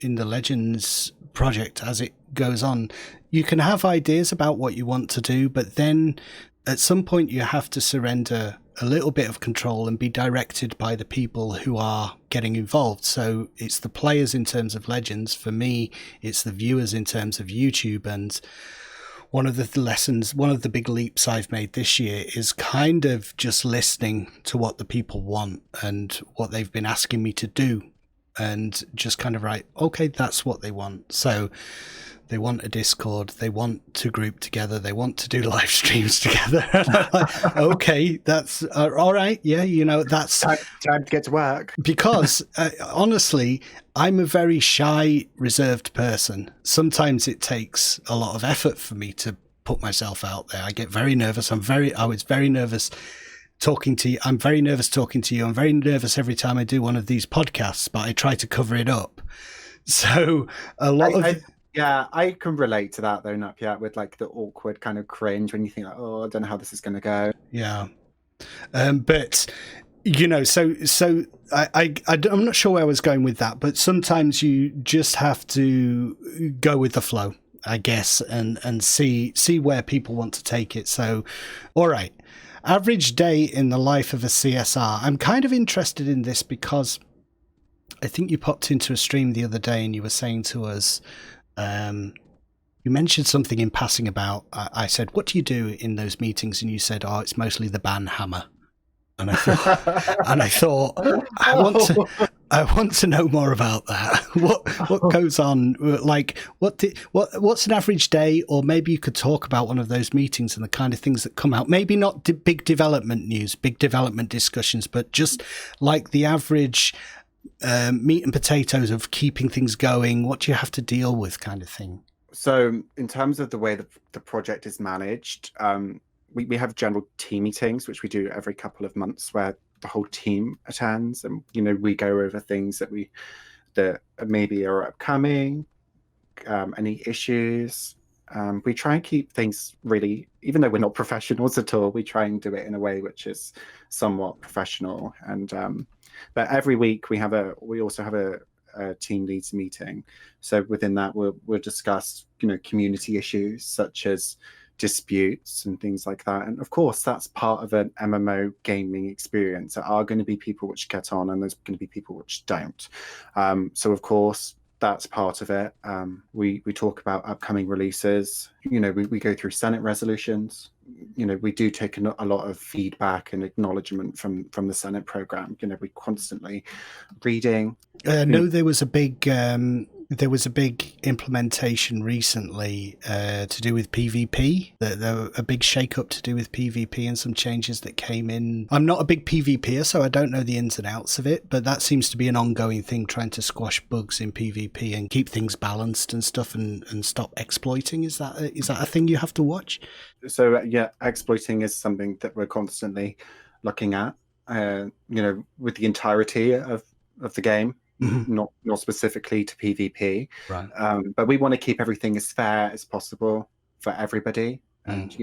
the Legends project as it goes on. You can have ideas about what you want to do, but then at some point you have to surrender a little bit of control and be directed by the people who are getting involved. So it's the players in terms of Legends. For me, it's the viewers in terms of YouTube. And one of the big leaps I've made this year is kind of just listening to what the people want and what they've been asking me to do, and just kind of okay, that's what they want. So they want a Discord, they want to group together, they want to do live streams together. Okay, that's all right. Yeah, that's time to get to work. Because honestly, I'm a very shy, reserved person. Sometimes it takes a lot of effort for me to put myself out there. I get very nervous. I was very nervous talking to you. I'm very nervous talking to you. I'm very nervous every time I do one of these podcasts, but I try to cover it up. So a lot yeah, I can relate to that though, Napiat, with like the awkward kind of cringe when you think like, oh, I don't know how this is going to go. Yeah. But so I'm not sure where I was going with that, but sometimes you just have to go with the flow, I guess, and see where people want to take it. So, all right. Average day in the life of a CSR. I'm kind of interested in this because I think you popped into a stream the other day and you were saying to us, you mentioned something in passing about, I said, what do you do in those meetings? And you said, oh, it's mostly the ban hammer. And I thought, I want to. I want to know more about that. What goes on? Like, what's an average day? Or maybe you could talk about one of those meetings and the kind of things that come out. Maybe not big development news, big development discussions, but just like the average meat and potatoes of keeping things going. What do you have to deal with, kind of thing? So, in terms of the way the project is managed, we have general team meetings, which we do every couple of months, where the whole team attends, and we go over things that maybe are upcoming, any issues. We try and keep things really, even though we're not professionals at all, we try and do it in a way which is somewhat professional. And but every week we also have a team leads meeting. So within that, we'll discuss community issues such as disputes and things like that. And of course, that's part of an MMO gaming experience. There are going to be people which get on, and there's going to be people which don't. So of course, that's part of it. We talk about upcoming releases. We go through Senate resolutions. We do take a lot of feedback and acknowledgement from the Senate program. We constantly reading. No, there was a big implementation recently to do with PvP. There a big shake-up to do with PvP and some changes that came in. I'm not a big PvPer, so I don't know the ins and outs of it, but that seems to be an ongoing thing, trying to squash bugs in PvP and keep things balanced and stuff, and stop exploiting. Is that a thing you have to watch? So yeah, exploiting is something that we're constantly looking at. With the entirety of the game. Mm-hmm. Not specifically to PvP, right? But we want to keep everything as fair as possible for everybody. And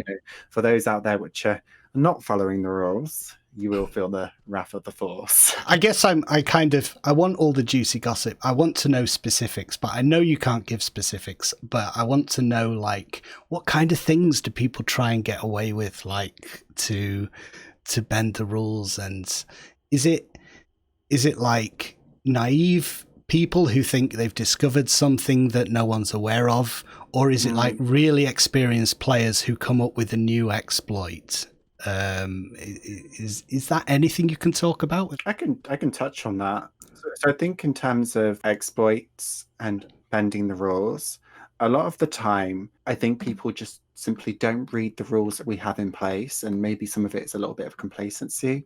for those out there which are not following the rules, you will feel the wrath of the Force. I guess I want all the juicy gossip. I want to know specifics, but I know you can't give specifics. But I want to know, like, what kind of things do people try and get away with, like to bend the rules? And is it like naive people who think they've discovered something that no one's aware of, or is it like really experienced players who come up with a new exploit? Is that anything you can talk about? I can touch on that. So I think in terms of exploits and bending the rules, a lot of the time I think people just simply don't read the rules that we have in place, and maybe some of it is a little bit of complacency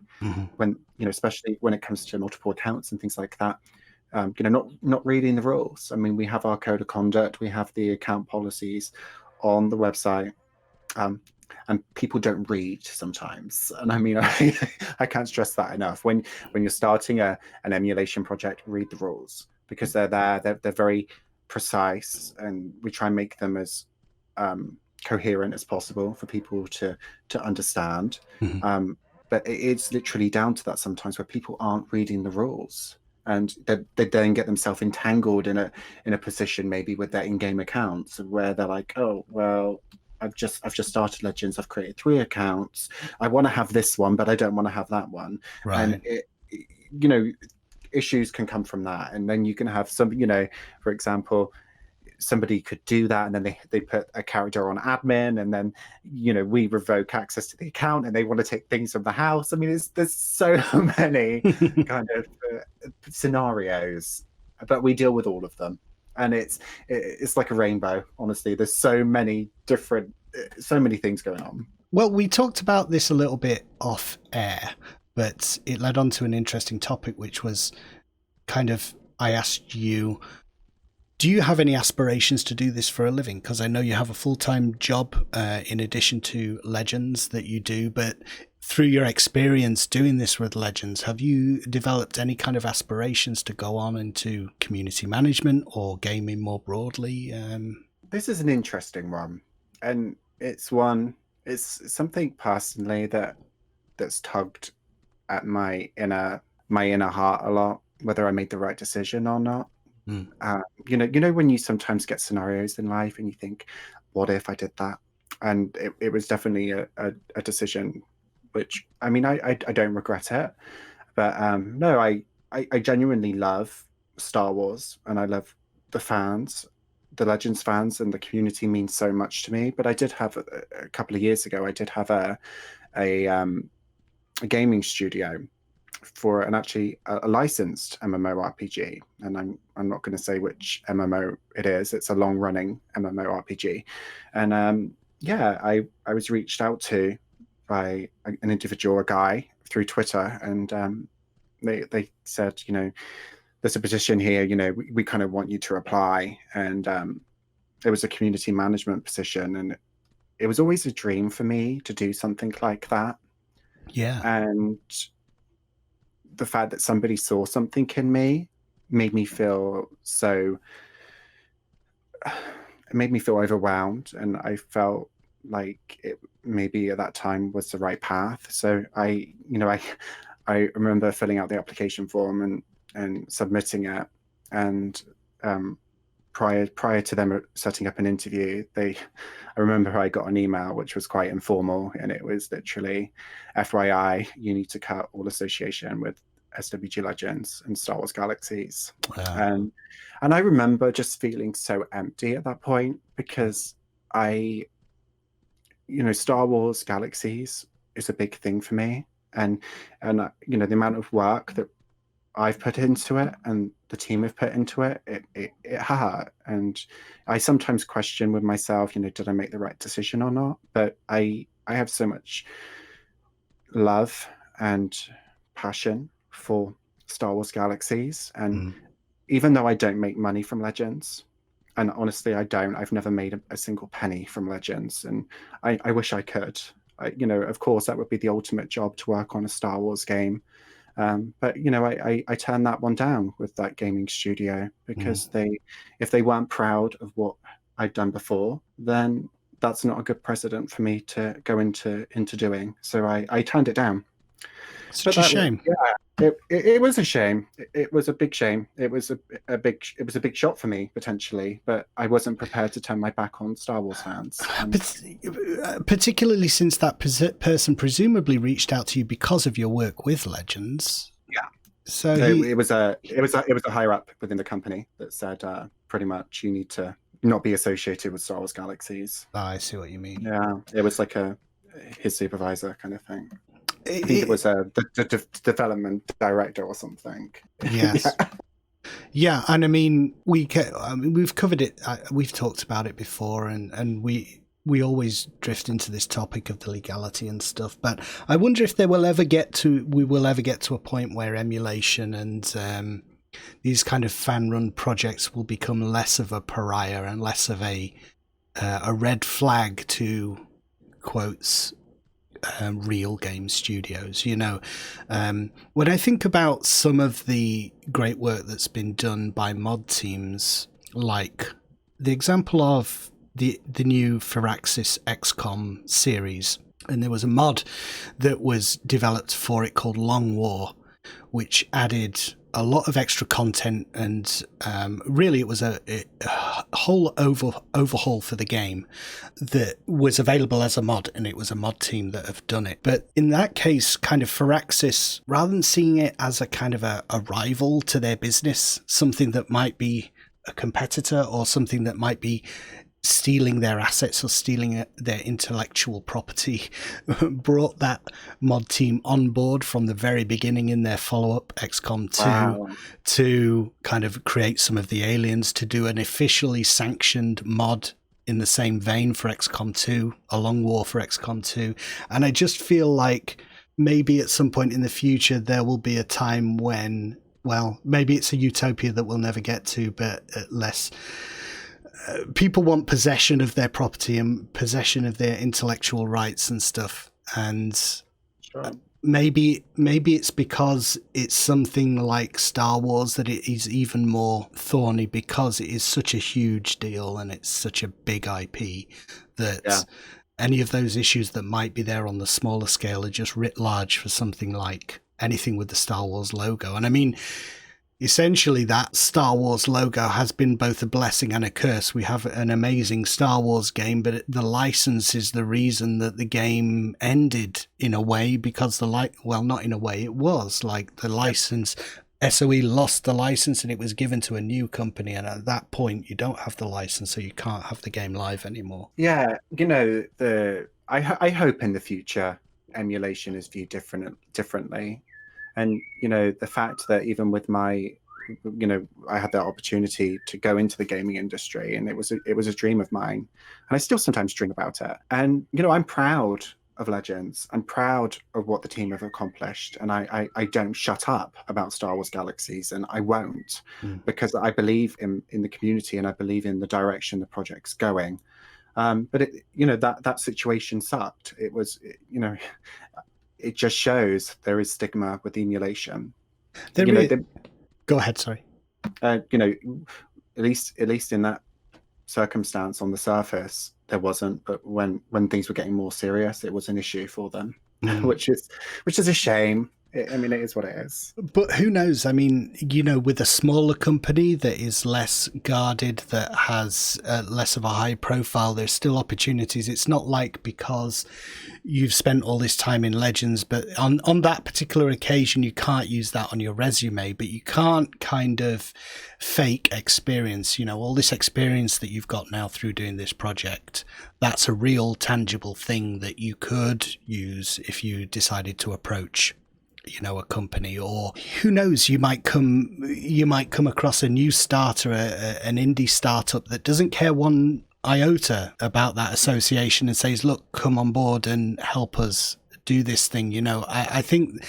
when especially when it comes to multiple accounts and things like that. Not reading the rules. I mean, we have our code of conduct, we have the account policies on the website, and people don't read sometimes. And I mean, I can't stress that enough. When you're starting an emulation project, read the rules, because they're there. They're very precise, and we try and make them as coherent as possible for people to understand. But it's literally down to that sometimes, where people aren't reading the rules, and they then get themselves entangled in a position maybe with their in-game accounts, where they're like, oh well, I've just started Legends, I've created 3 accounts, I want to have this one but I don't want to have that one. Right. And issues can come from that. And then you can have some, for example, somebody could do that, and then they put a character on admin, and then we revoke access to the account, and they want to take things from the house. I mean, there's so many kind of scenarios, but we deal with all of them, and it's like a rainbow. Honestly, there's so many things going on. Well, we talked about this a little bit off air, but it led on to an interesting topic, which was kind of, I asked you, do you have any aspirations to do this for a living? Because I know you have a full-time job in addition to Legends that you do, but through your experience doing this with Legends, have you developed any kind of aspirations to go on into community management or gaming more broadly? This is an interesting one, and it's something personally that's tugged at my inner heart a lot, whether I made the right decision or not. When you sometimes get scenarios in life and you think, what if I did that? And it was definitely a decision which, I mean, I don't regret it, but no, I genuinely love Star Wars, and I love the fans, the Legends fans, and the community means so much to me. But I did have a couple of years ago, I did have a a gaming studio for an actually a licensed MMORPG, and I'm not going to say which MMO it is. It's a long running MMORPG, and yeah, I was reached out to by an individual, a guy, through Twitter, and they said, you know, there's a position here, you know, we kind of want you to apply, and it was a community management position, and it was always a dream for me to do something like that. Yeah. And the fact that somebody saw something in me made me feel so it made me feel overwhelmed, and I felt like it maybe at that time was the right path. So I remember filling out the application form and submitting it, and prior to them setting up an interview, I remember I got an email which was quite informal, and it was literally, FYI, you need to cut all association with SWG Legends and Star Wars Galaxies. Wow. And I remember just feeling so empty at that point, because Star Wars Galaxies is a big thing for me, and the amount of work that I've put into it and the team have put into it, it hurt. And I sometimes question with myself, did I make the right decision or not? But I have so much love and passion for Star Wars Galaxies. And even though I don't make money from Legends, and honestly, I've never made a single penny from Legends, and I wish I could. Of course, that would be the ultimate job, to work on a Star Wars game. But I turned that one down with that gaming studio, because if they weren't proud of what I'd done before, then that's not a good precedent for me to go into doing. So I turned it down. Such a shame. Yeah, it was a shame. It was a big shame. It was a big shot for me, potentially, but I wasn't prepared to turn my back on Star Wars fans. Particularly since that person presumably reached out to you because of your work with Legends. Yeah. So it was a higher up within the company that said, pretty much, you need to not be associated with Star Wars Galaxies. Oh, I see what you mean. Yeah, it was like his supervisor kind of thing. I think it was the development director or something. Yes. Yeah, and I mean, we've covered it. We've talked about it before, and we always drift into this topic of the legality and stuff. But I wonder if we will ever get to a point where emulation and these kind of fan-run projects will become less of a pariah and less of a red flag to, quotes, real game studios. When I think about some of the great work that's been done by mod teams, like the example of the new Firaxis XCOM series, and there was a mod that was developed for it called Long War, which added a lot of extra content, and really it was a whole overhaul for the game that was available as a mod, and it was a mod team that have done it. But in that case, kind of Firaxis, rather than seeing it as a kind of a rival to their business, something that might be a competitor or something that might be stealing their assets or stealing their intellectual property, brought that mod team on board from the very beginning in their follow-up XCOM 2. Wow. To kind of create some of the aliens, to do an officially sanctioned mod in the same vein for XCOM 2, a Long War for XCOM 2. And I just feel like maybe at some point in the future there will be a time when, well, maybe it's a utopia that we'll never get to, but at less people want possession of their property and possession of their intellectual rights and stuff. And sure. Maybe it's because it's something like Star Wars that it is even more thorny, because it is such a huge deal and it's such a big IP that any of those issues that might be there on the smaller scale are just writ large for something like anything with the Star Wars logo. And I mean, essentially, that Star Wars logo has been both a blessing and a curse. We have an amazing Star Wars game, but the license is the reason that the game ended, in a way, because well, not in a way, it was like the license. SOE lost the license and it was given to a new company, and at that point you don't have the license, so you can't have the game live anymore. Yeah, I hope in the future emulation is viewed differently. And the fact that even with my, I had that opportunity to go into the gaming industry, and it was a dream of mine, and I still sometimes dream about it. And I'm proud of Legends. I'm proud of what the team have accomplished, and I don't shut up about Star Wars Galaxies, and I won't, because I believe in the community, and I believe in the direction the project's going. But that situation sucked. It was, it just shows there is stigma with emulation. Go ahead, sorry. At least in that circumstance, on the surface there wasn't, but when things were getting more serious, it was an issue for them, which is a shame. It is what it is. But who knows? I mean, with a smaller company that is less guarded, that has less of a high profile, there's still opportunities. It's not like because you've spent all this time in Legends, but on that particular occasion, you can't use that on your resume, but you can't kind of fake experience. All this experience that you've got now through doing this project, that's a real tangible thing that you could use if you decided to approach a company, or who knows, you might come across a new starter, an indie startup that doesn't care one iota about that association and says, look, come on board and help us do this thing. I think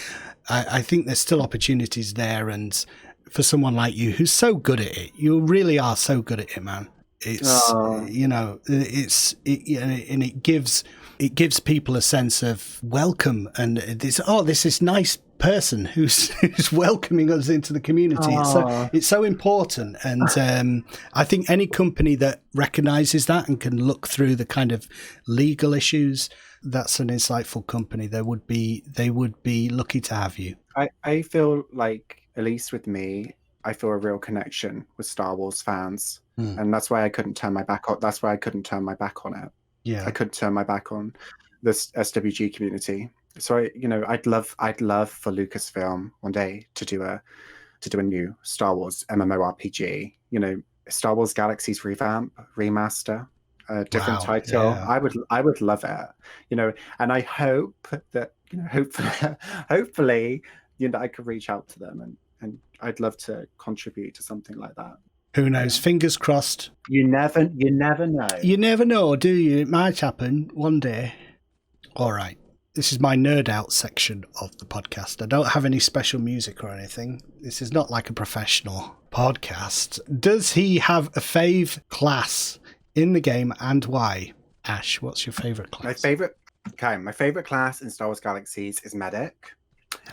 there's still opportunities there, and for someone like you who's so good at it, you really are so good at it, man. It's it gives people a sense of welcome, and this is nice person who's welcoming us into the community. It's so important, and I think any company that recognizes that and can look through the kind of legal issues, that's an insightful company. They would be lucky to have you. I feel like, at least with me, I feel a real connection with Star Wars fans, and that's why I couldn't turn my back on. That's why I couldn't turn my back on it. Yeah, I couldn't turn my back on this SWG community. So I'd love for Lucasfilm one day to do a new Star Wars MMORPG. Star Wars Galaxies remaster, a different title. Yeah. I would love it. And I hope that hopefully I could reach out to them, and I'd love to contribute to something like that. Who knows? Fingers crossed. You never know. You never know, do you? It might happen one day. All right. This is my nerd out section of the podcast. I don't have any special music or anything. This is not like a professional podcast. Does he have a fave class in the game, and why? Ash, what's your favorite class? My favorite class in Star Wars Galaxies is Medic.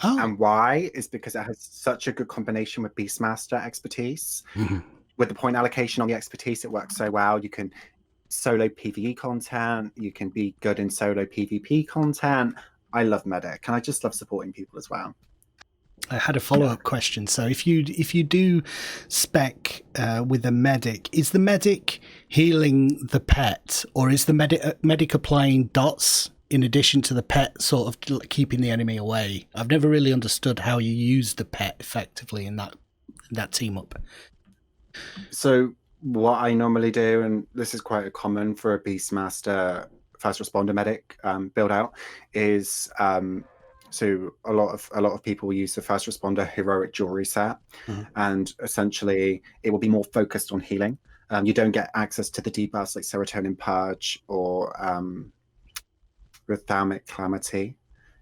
Oh. And why is because it has such a good combination with Beastmaster expertise. Mm-hmm. With the point allocation on the expertise, it works so well. You can solo PvE content, you can be good in solo PvP content. I love Medic, and I just love supporting people as well. I had a follow-up question. So if you do spec with a medic, is the medic healing the pet, or is the medic applying dots in addition to the pet, sort of keeping the enemy away? I've never really understood how you use the pet effectively in that team up. So what I normally do, and this is quite common for a Beastmaster first responder medic build out, is so a lot of people use the first responder heroic jewelry set, and essentially it will be more focused on healing. You don't get access to the debuffs like serotonin purge or rhythmic calamity.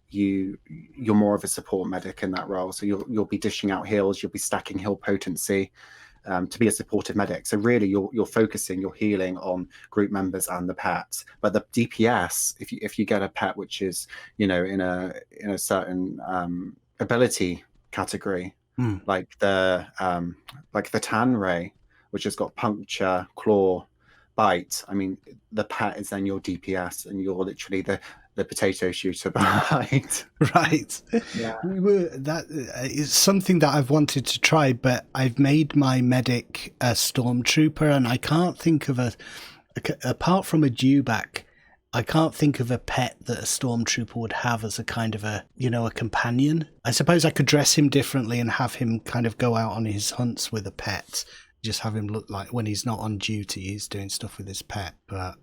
You're more of a support medic in that role, so you'll be dishing out heals, you'll be stacking heal potency. To be a supportive medic. So really you're focusing your healing on group members and the pets. But the DPS, if you get a pet which is in a certain ability category, like the Tan Ray, which has got puncture, claw, bite, the pet is then your DPS, and you're literally the potato shooter behind. Right. Yeah. That is something that I've wanted to try, but I've made my medic a stormtrooper, and I can't think of apart from a dewback, I can't think of a pet that a stormtrooper would have as a kind of a companion. I suppose I could dress him differently and have him kind of go out on his hunts with a pet. Just have him look like when he's not on duty, he's doing stuff with his pet. But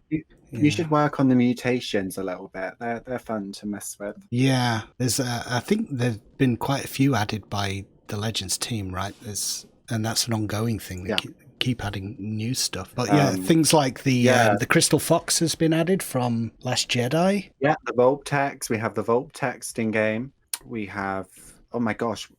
You should work on the mutations a little bit. They're fun to mess with. Yeah, there's I think there've been quite a few added by the Legends team, right? And that's an ongoing thing. They keep adding new stuff. But yeah, things like the Crystal Fox has been added from Last Jedi. Yeah, the Volp text. We have the Volp text in game. We have, oh my gosh,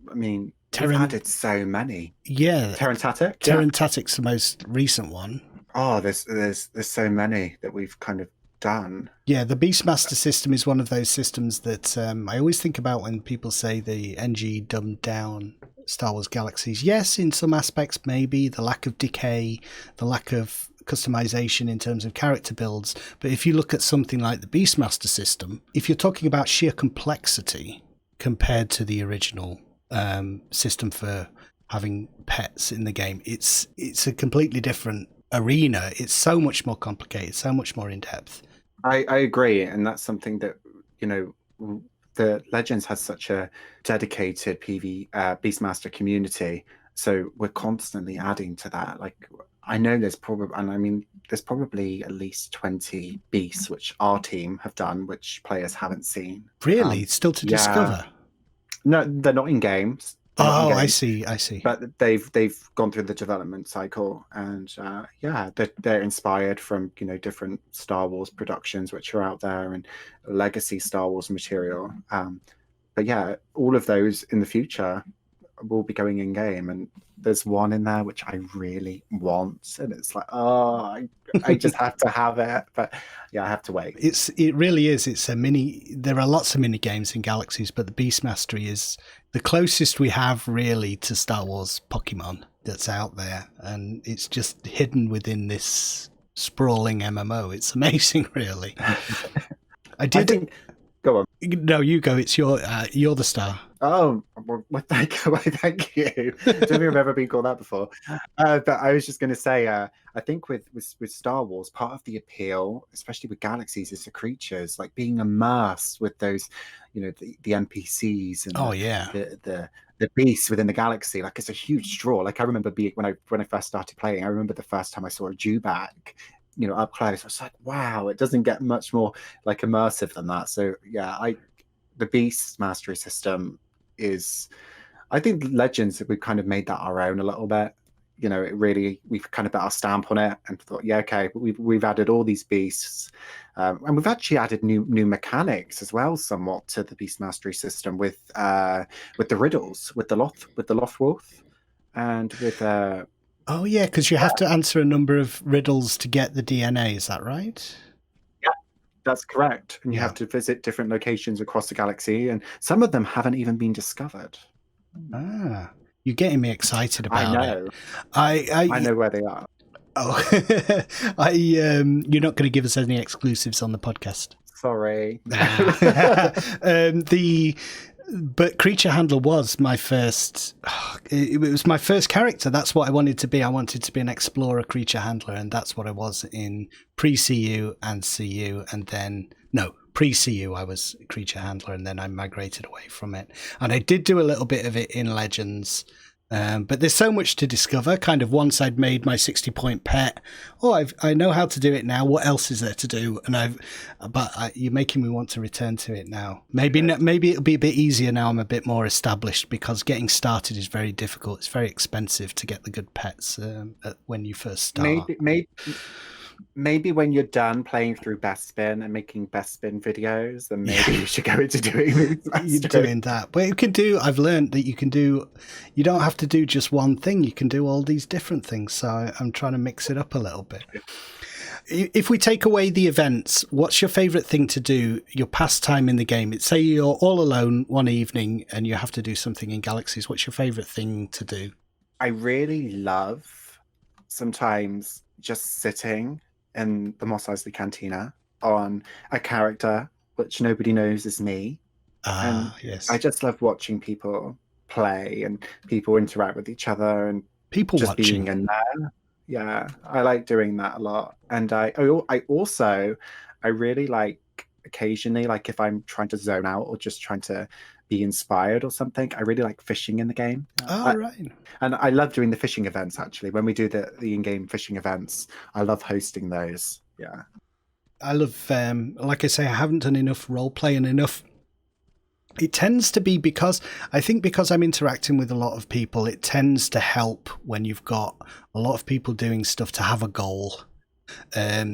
I mean, we've added so many. Yeah, Terrantatic. Terrantatic's the most recent one. Oh, there's so many that we've kind of done. Yeah, the Beastmaster system is one of those systems that I always think about when people say the NG dumbed down Star Wars Galaxies. Yes, in some aspects, maybe the lack of decay, the lack of customization in terms of character builds. But if you look at something like the Beastmaster system, if you're talking about sheer complexity compared to the original system for having pets in the game, it's a completely different arena. It's so much more complicated, so much more in depth. I agree, and that's something that, you know, the Legends has such a dedicated Beastmaster community, so we're constantly adding to that. Like, I know there's probably at least 20 beasts which our team have done, which players haven't seen. Really, still to discover? No, they're not in games. Oh, I see. But they've gone through the development cycle, and they're inspired from, you know, different Star Wars productions which are out there and legacy Star Wars material. But yeah, all of those in the future will be going in game, and there's one in there which I really want, and it's like, oh, I just have to have it. But yeah, I have to wait. It really is. It's a mini. There are lots of mini games in Galaxies, but the Beast Mastery is the closest we have really to Star Wars Pokemon that's out there, and it's just hidden within this sprawling MMO. It's amazing, really. I think. Go on. No, you go. It's you're the star. Oh, well, thank you. Don't think I've ever been called that before. But I was just going to say, I think with Star Wars, part of the appeal, especially with Galaxies, is the creatures, like being immersed with those, you know, the NPCs and the beasts within the galaxy. Like, it's a huge draw. Like, I remember when I first started playing, I remember the first time I saw a Dewback, you know, up close. I was like, wow, it doesn't get much more like immersive than that. So yeah, the Beast Mastery system is, I think Legends, we've kind of made that our own a little bit. You know, we've kind of put our stamp on it and thought, yeah, okay, we've added all these beasts, and we've actually added new mechanics as well, somewhat, to the Beast Mastery system with the riddles, with the Lothwolf, and with oh yeah, because you have to answer a number of riddles to get the DNA. Is that right? That's correct. And you have to visit different locations across the galaxy, and some of them haven't even been discovered. Ah, you're getting me excited about it. I know where they are. Oh, you're not going to give us any exclusives on the podcast. Sorry. But Creature Handler was my first. It was my first character. That's what I wanted to be. I wanted to be an explorer creature handler, and that's what I was in pre-CU and CU, and then pre-CU I was a creature handler, and then I migrated away from it. And I did do a little bit of it in Legends. But there's so much to discover. Kind of once I'd made my 60-point pet, I know how to do it now. What else is there to do? And you're making me want to return to it now. Maybe it'll be a bit easier now. I'm a bit more established, because getting started is very difficult. It's very expensive to get the good pets when you first start. Maybe when you're done playing through Best Spin and making Best Spin videos, then maybe you should go into doing You're doing that. But I've learned that you don't have to do just one thing. You can do all these different things. So I'm trying to mix it up a little bit. If we take away the events, what's your favorite thing to do, your pastime in the game? Say you're all alone one evening and you have to do something in Galaxies. What's your favorite thing to do? I really love sometimes just sitting in the Mos Eisley Cantina on a character which nobody knows is me. Yes. I just love watching people play and people interact with each other and people just watching. Being in there. Yeah, I like doing that a lot. And I really like occasionally, like if I'm trying to zone out or just trying to be inspired or something, I really like fishing in the game. Right. And I love doing the fishing events, actually. When we do the in-game fishing events, I love hosting those. Yeah. I love, like I say, I haven't done enough role play and enough. It tends to be because I'm interacting with a lot of people, it tends to help when you've got a lot of people doing stuff to have a goal.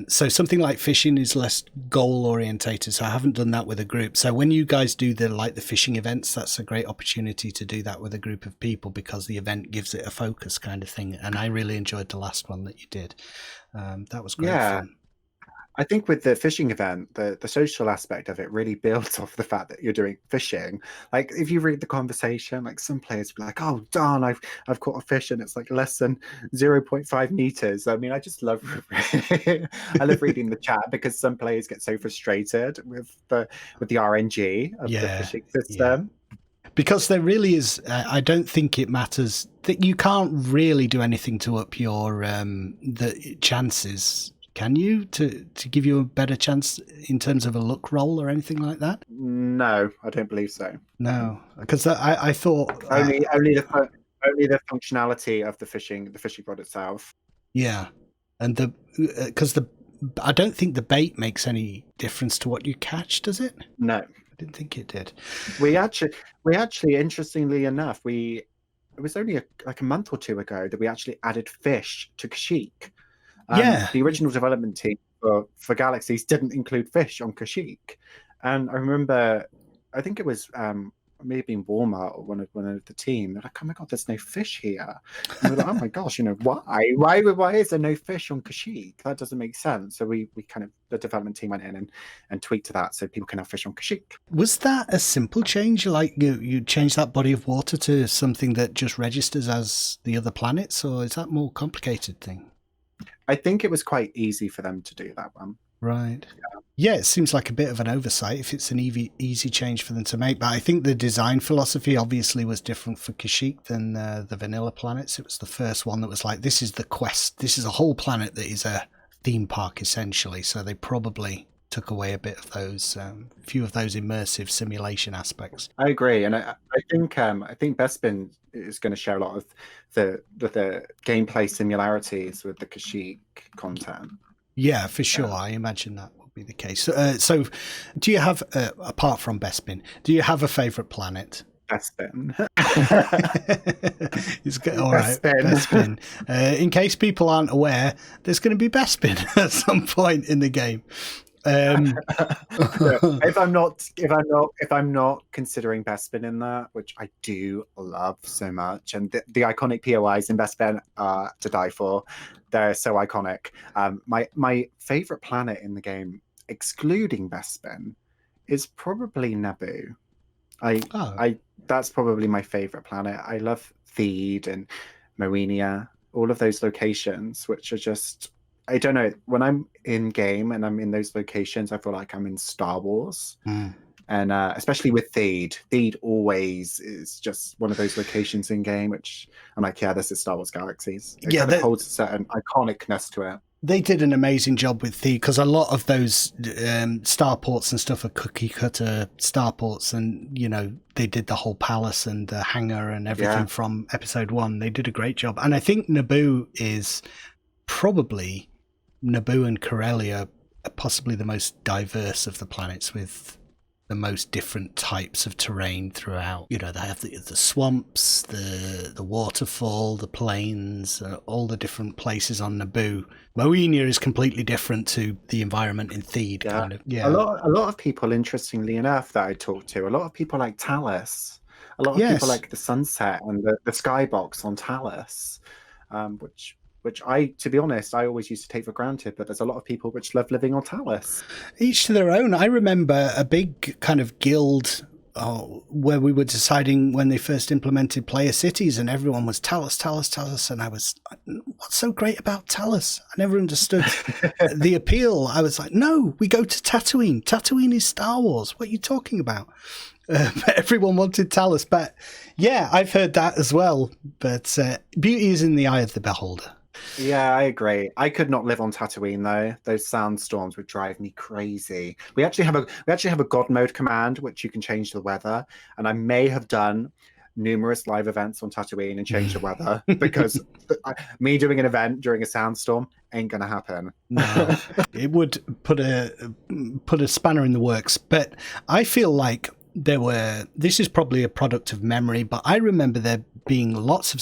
So something like fishing is less goal orientated. So I haven't done that with a group. So when you guys do the fishing events, that's a great opportunity to do that with a group of people because the event gives it a focus kind of thing. And I really enjoyed the last one that you did. That was great fun. I think with the fishing event, the social aspect of it really builds off the fact that you're doing fishing. Like if you read the conversation, like some players will be like, "Oh darn, I've caught a fish and it's like less than 0.5 meters." I mean, I just love I love reading the chat because some players get so frustrated with the RNG of the fishing system. Because there really is, I don't think it matters that you can't really do anything to up your the chances. Can you to give you a better chance in terms of a luck roll or anything like that? No, I don't believe so. No, because I thought only the functionality of the fishing rod itself. Yeah, and because I don't think the bait makes any difference to what you catch, does it? No, I didn't think it did. We actually, interestingly enough, it was only a month or two ago that we actually added fish to Kashyyyk. The original development team for Galaxies didn't include fish on Kashyyyk, and I remember, I think it was maybe in Walmart or one of the team. They're like, "Oh my god, there's no fish here." And we're like, "Oh my gosh, why? Why is there no fish on Kashyyyk? That doesn't make sense." So we kind of, the development team went in and tweaked that so people can have fish on Kashyyyk. Was that a simple change? Like you changed that body of water to something that just registers as the other planets, or is that a more complicated thing? I think it was quite easy for them to do that one. Right. Yeah, it seems like a bit of an oversight if it's an easy change for them to make. But I think the design philosophy obviously was different for Kashyyyk than the vanilla planets. It was the first one that was like, this is the quest. This is a whole planet that is a theme park, essentially. So they probably took away a bit of those, few of those immersive simulation aspects. I agree, and I think Bespin is going to share a lot of the gameplay similarities with the Kashyyyk content. Yeah, for sure. I imagine that will be the case. So do you have, apart from Bespin, do you have a favourite planet? Bespin. All right, Bespin. In case people aren't aware, there's going to be Bespin at some point in the game. if I'm not considering Bespin in that, which I do love so much, and the iconic POIs in Bespin are to die for. They're so iconic. My favorite planet in the game, excluding Bespin, is probably Naboo. That's probably my favorite planet. I love Theed and Moenia, all of those locations, which are just, I don't know, when I'm in game and I'm in those locations, I feel like I'm in Star Wars. And especially with Theed. Theed always is just one of those locations in game, which I'm like, yeah, this is Star Wars Galaxies. It kind of holds a certain iconicness to it. They did an amazing job with Theed because a lot of those starports and stuff are cookie cutter starports, and they did the whole palace and the hangar and everything from episode 1. They did a great job, and I think Naboo is probably, Naboo and Corellia are possibly the most diverse of the planets, with the most different types of terrain throughout. They have the swamps, the waterfall, the plains, all the different places on Naboo. Moenia is completely different to the environment in Theed. A lot of people, interestingly enough, that I talked to, a lot of people like Talos. A lot of people like the sunset and the skybox on Talos, which to be honest, I always used to take for granted, but there's a lot of people which love living on Talos. Each to their own. I remember a big kind of guild where we were deciding when they first implemented player cities, and everyone was Talos, and I was, what's so great about Talos? I never understood the appeal. I was like, no, we go to Tatooine. Tatooine is Star Wars. What are you talking about? But everyone wanted Talos. But yeah, I've heard that as well. But beauty is in the eye of the beholder. Yeah, I agree. I could not live on Tatooine though. Those sandstorms would drive me crazy. We actually have a God mode command which you can change the weather, and I may have done numerous live events on Tatooine and changed the weather because me doing an event during a sandstorm, ain't gonna happen. No, it would put a spanner in the works. But I feel like this is probably a product of memory, but I remember there being lots of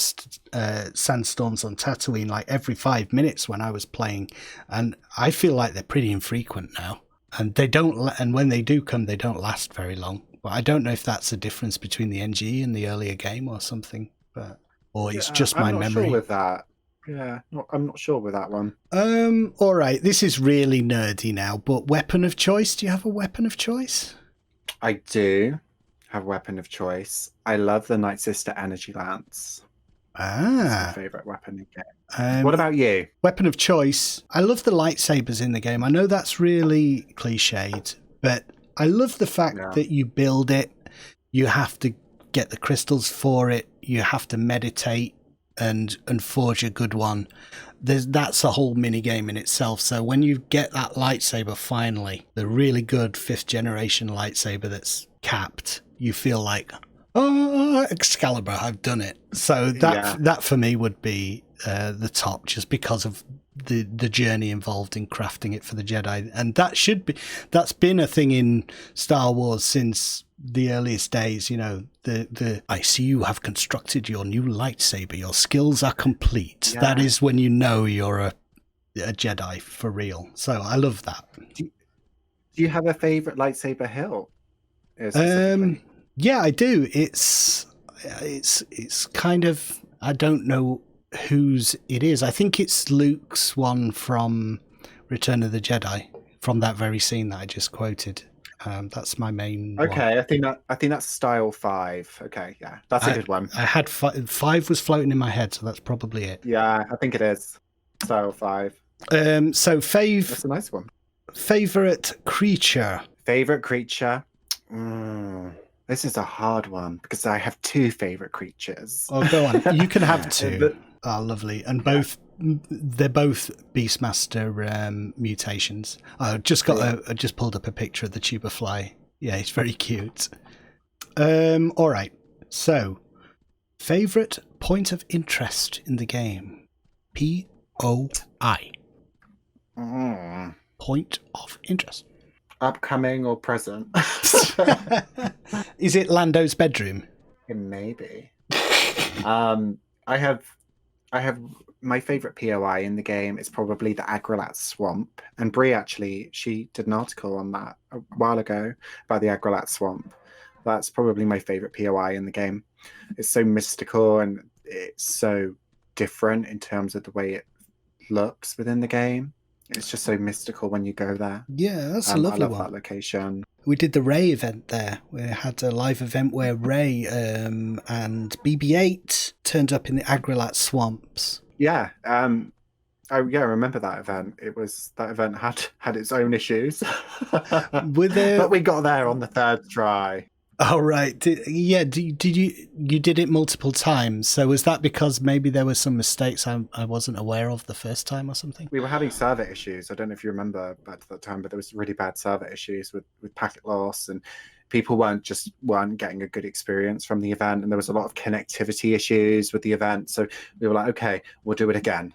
sandstorms on Tatooine like every 5 minutes when I was playing, and I feel like they're pretty infrequent now. And they don't, and when they do come, they don't last very long. But I don't know if that's a difference between the NG and the earlier game or something, or it's just my memory. I'm not sure with that. Yeah, I'm not sure with that one. All right, this is really nerdy now, but weapon of choice? Do you have a weapon of choice? I do have weapon of choice. I love the Night Sister Energy Lance. That's my favourite weapon in the game. What about you? Weapon of choice. I love the lightsabers in the game. I know that's really cliched, but I love the fact that you build it. You have to get the crystals for it. You have to meditate and forge a good one. That's a whole mini game in itself. So when you get that lightsaber finally, the really good 5th generation lightsaber that's capped, you feel like, oh, Excalibur, I've done it. So that for me would be the top, just because of the journey involved in crafting it for the Jedi. And that's been a thing in Star Wars since the earliest days. You know, I see you have constructed your new lightsaber, your skills are complete. That is when you know you're a Jedi for real. So I love that. Do you have a favorite lightsaber hill? Yeah, I do. It's kind of, I don't know whose it is. I think it's Luke's one from Return of the Jedi, from that very scene that I just quoted. That's my main one. I think that's style 5. Okay, yeah, that's a good one. I had 5 was floating in my head, so that's probably it. Yeah, I think it is style 5. So that's a nice one. Favorite creature. This is a hard one because I have 2 favorite creatures. Oh, go on. You can have 2. Oh, lovely. And they're both Beastmaster mutations. I just pulled up a picture of the tuba fly. Yeah, he's very cute. All right. So, favorite point of interest in the game. POI. Point of interest. Upcoming or present? Is it Lando's bedroom? It may be. I have my favorite POI in the game is probably the Agrilat Swamp. And Brie she did an article on that a while ago about the Agrilat Swamp. That's probably my favorite POI in the game. It's so mystical and it's so different in terms of the way it looks within the game. It's just so mystical when you go there. Yeah, that's a lovely one. I love that location. We did the Ray event there. We had a live event where Ray and BB-8 turned up in the Agrilat swamps. Yeah, I remember that event. That event had its own issues, but we got there on the 3rd try. Oh, right. Did you did it multiple times? So was that because maybe there were some mistakes I wasn't aware of the first time or something? We were having server issues. I don't know if you remember back to that time, but there was really bad server issues with packet loss, and people weren't getting a good experience from the event, and there was a lot of connectivity issues with the event. So we were like, okay, we'll do it again.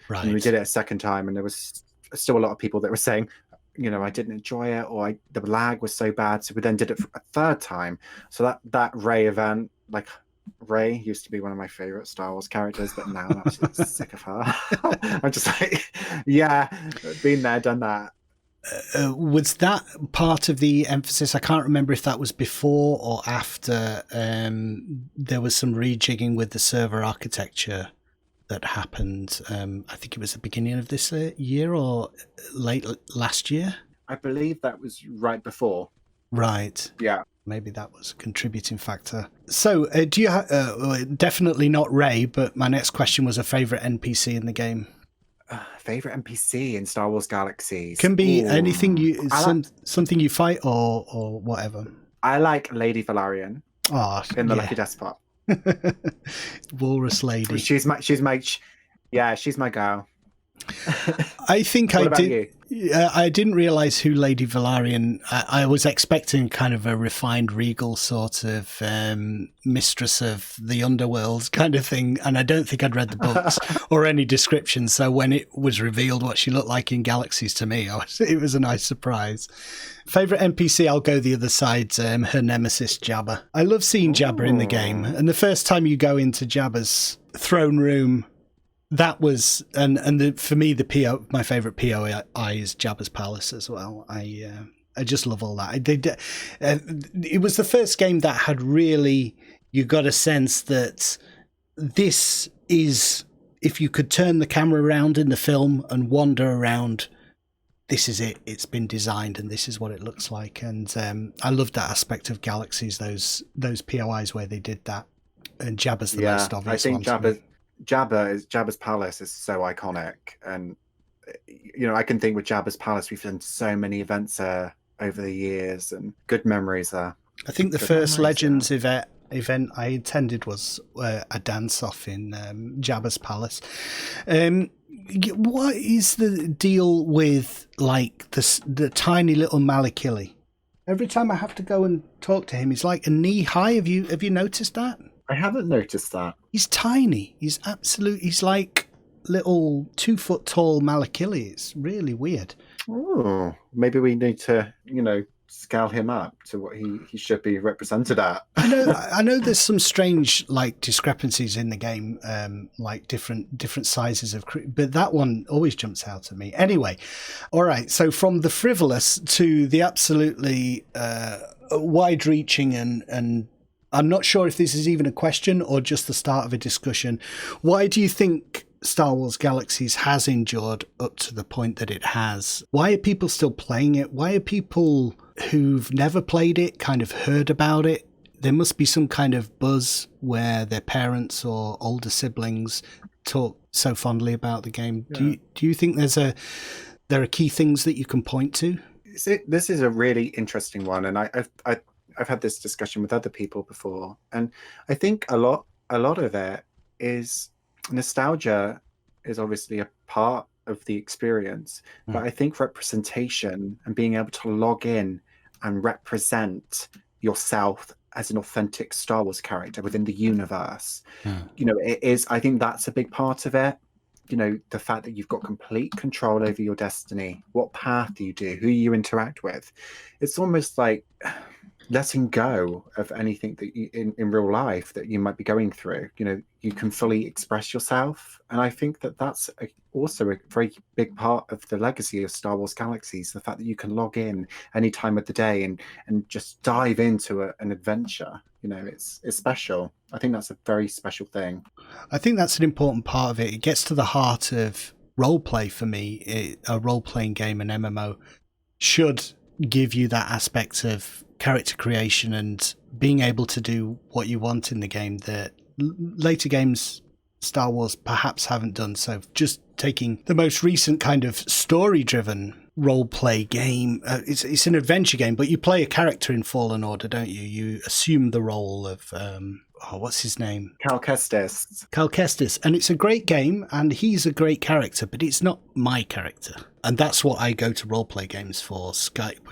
Right. And we did it a second time, and there was still a lot of people that were saying, you know, I didn't enjoy it, or the lag was so bad. So we then did it for a 3rd time. So that Ray event, like, Ray used to be one of my favorite Star Wars characters, but now I'm absolutely sick of her. I'm just like, yeah, been there, done that. Was that part of the emphasis? I can't remember if that was before or after there was some rejigging with the server architecture that happened. I think it was the beginning of this year or late last year. I believe that was right before. Right. Yeah. Maybe that was a contributing factor. So, do you definitely not Ray, but my next question was a favorite NPC in the game. Favorite NPC in Star Wars Galaxies can be anything something you fight or whatever. I like Lady Valarian in the Lucky Despot. Walrus Lady. She's my girl. I think I What about did. you? I didn't realize who Lady Valarian. I was expecting kind of a refined, regal sort of mistress of the underworld kind of thing, and I don't think I'd read the books or any description. So when it was revealed what she looked like in Galaxies to me, it was a nice surprise. Favorite NPC? I'll go the other side. Her nemesis, Jabba. I love seeing Jabba in the game, and the first time you go into Jabba's throne room. That was for me my favorite POI is Jabba's palace as well. I just love all that. It was the first game that had really, you got a sense that this is, if you could turn the camera around in the film and wander around, this is it. It's been designed and this is what it looks like. And I loved that aspect of Galaxies, those POIs where they did that. And Jabba's the most obvious one. I think Jabba's palace is so iconic, and I can think with Jabba's palace we've done so many events there over the years, and good memories there. I think the first Legends event I attended was a dance-off in Jabba's palace. What is the deal with like the tiny little Malakili? Every time I have to go and talk to him, he's like a knee high. Have you noticed that? I haven't noticed that. He's tiny. He's like little 2 foot tall Malakili. It's really weird. Oh, maybe we need to, scale him up to what he should be represented at. I know there's some strange like discrepancies in the game, like different sizes of, but that one always jumps out at me. Anyway, all right. So from the frivolous to the absolutely wide-reaching and I'm not sure if this is even a question or just the start of a discussion. Why do you think Star Wars Galaxies has endured up to the point that it has? Why are people still playing it? Why are people who've never played it kind of heard about it? There must be some kind of buzz where their parents or older siblings talk so fondly about the game. Yeah. Do you think there are key things that you can point to? This is a really interesting one, and I've had this discussion with other people before, and I think a lot of it is nostalgia is obviously a part of the experience, but I think representation and being able to log in and represent yourself as an authentic Star Wars character within the universe, it is. I think that's a big part of it. The fact that you've got complete control over your destiny, what path do you do, who you interact with. It's almost like letting go of anything that you, in real life that you might be going through. You can fully express yourself, and I think that that's also a very big part of the legacy of Star Wars Galaxies, the fact that you can log in any time of the day and just dive into an adventure. It's special. I think that's a very special thing. I think that's an important part of it. It gets to the heart of role play for me. A role-playing game, an MMO, should give you that aspect of character creation and being able to do what you want in the game that later games, Star Wars, perhaps haven't done. So just taking the most recent kind of story-driven role-play game, it's an adventure game, but you play a character in Fallen Order, don't you? You assume the role of what's his name? Cal Kestis, and it's a great game, and he's a great character, but it's not my character. And that's what I go to role-play games for.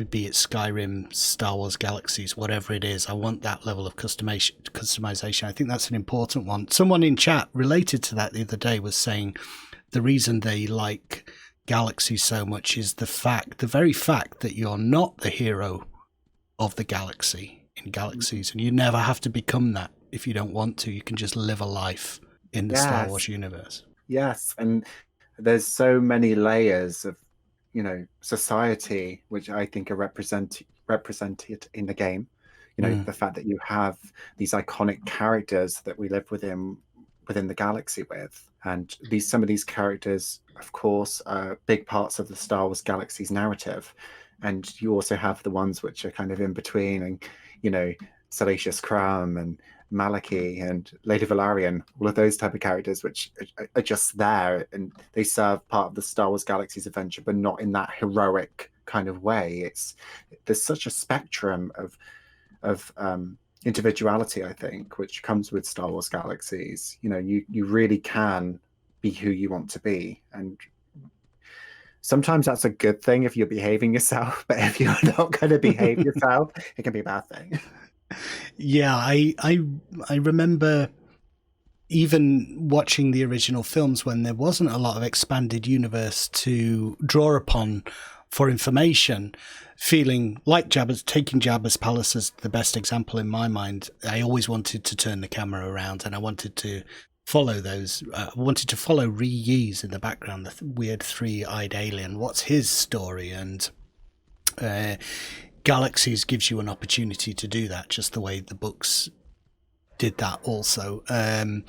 Be it Skyrim, Star Wars Galaxies, whatever it is. I want that level of customization. I think that's an important one. Someone in chat related to that the other day was saying the reason they like Galaxies so much is the very fact that you're not the hero of the galaxy in Galaxies, and you never have to become that if you don't want to. You can just live a life in the Star Wars universe. Yes, and there's so many layers of society which I think are represented in the game. The fact that you have these iconic characters that we live within the galaxy with, and some of these characters, of course, are big parts of the Star Wars Galaxies narrative. And you also have the ones which are kind of in between, and Salacious Crumb and Malaki and Lady Valarian, all of those type of characters which are just there, and they serve part of the Star Wars Galaxies adventure, but not in that heroic kind of way. There's such a spectrum of individuality, I think, which comes with Star Wars Galaxies. You really can be who you want to be and sometimes that's a good thing if you're behaving yourself, but if you're not going to behave yourself, it can be a bad thing. Yeah, I remember even watching the original films when there wasn't a lot of expanded universe to draw upon for information, feeling like Jabba's, taking Jabba's palace as the best example in my mind. I always wanted to turn the camera around, and I wanted to follow those. I wanted to follow Ree-Yees in the background, the weird three-eyed alien. What's his story? And Galaxies gives you an opportunity to do that, just the way the books did that also. And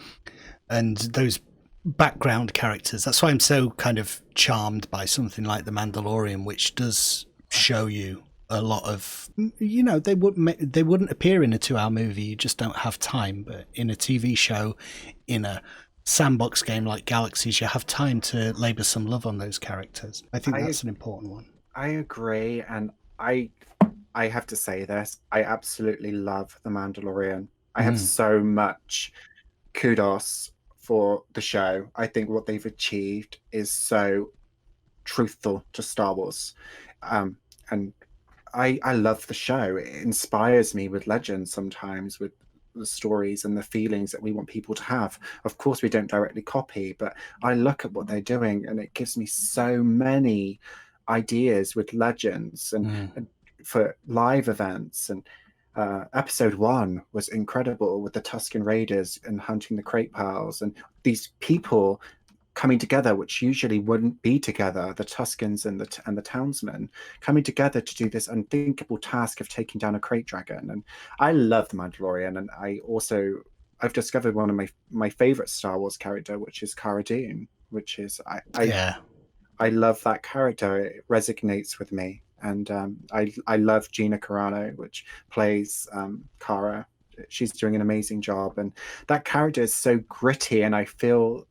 those background characters, that's why I'm so kind of charmed by something like The Mandalorian, which does show you a lot of, you know, they wouldn't appear in a 2-hour movie, you just don't have time. But in a TV show, in a sandbox game like Galaxies, you have time to labor some love on those characters. I think that's an important one. I agree, and I have to say this, I absolutely love The Mandalorian. I have so much kudos for the show. I think what they've achieved is so truthful to Star Wars. And I love the show. It inspires me with Legends sometimes, with the stories and the feelings that we want people to have. Of course, we don't directly copy, but I look at what they're doing and it gives me so many ideas with Legends and for live events. And episode 1 was incredible with the Tusken Raiders and hunting the crate piles and these people coming together, which usually wouldn't be together, the Tuskens and the townsmen coming together to do this unthinkable task of taking down a crate dragon. And I love The Mandalorian, and I've discovered one of my favorite Star Wars character, which is Cara Dune, which is I love that character. It resonates with me. And I love Gina Carano, which plays Cara. She's doing an amazing job, and that character is so gritty. And I feel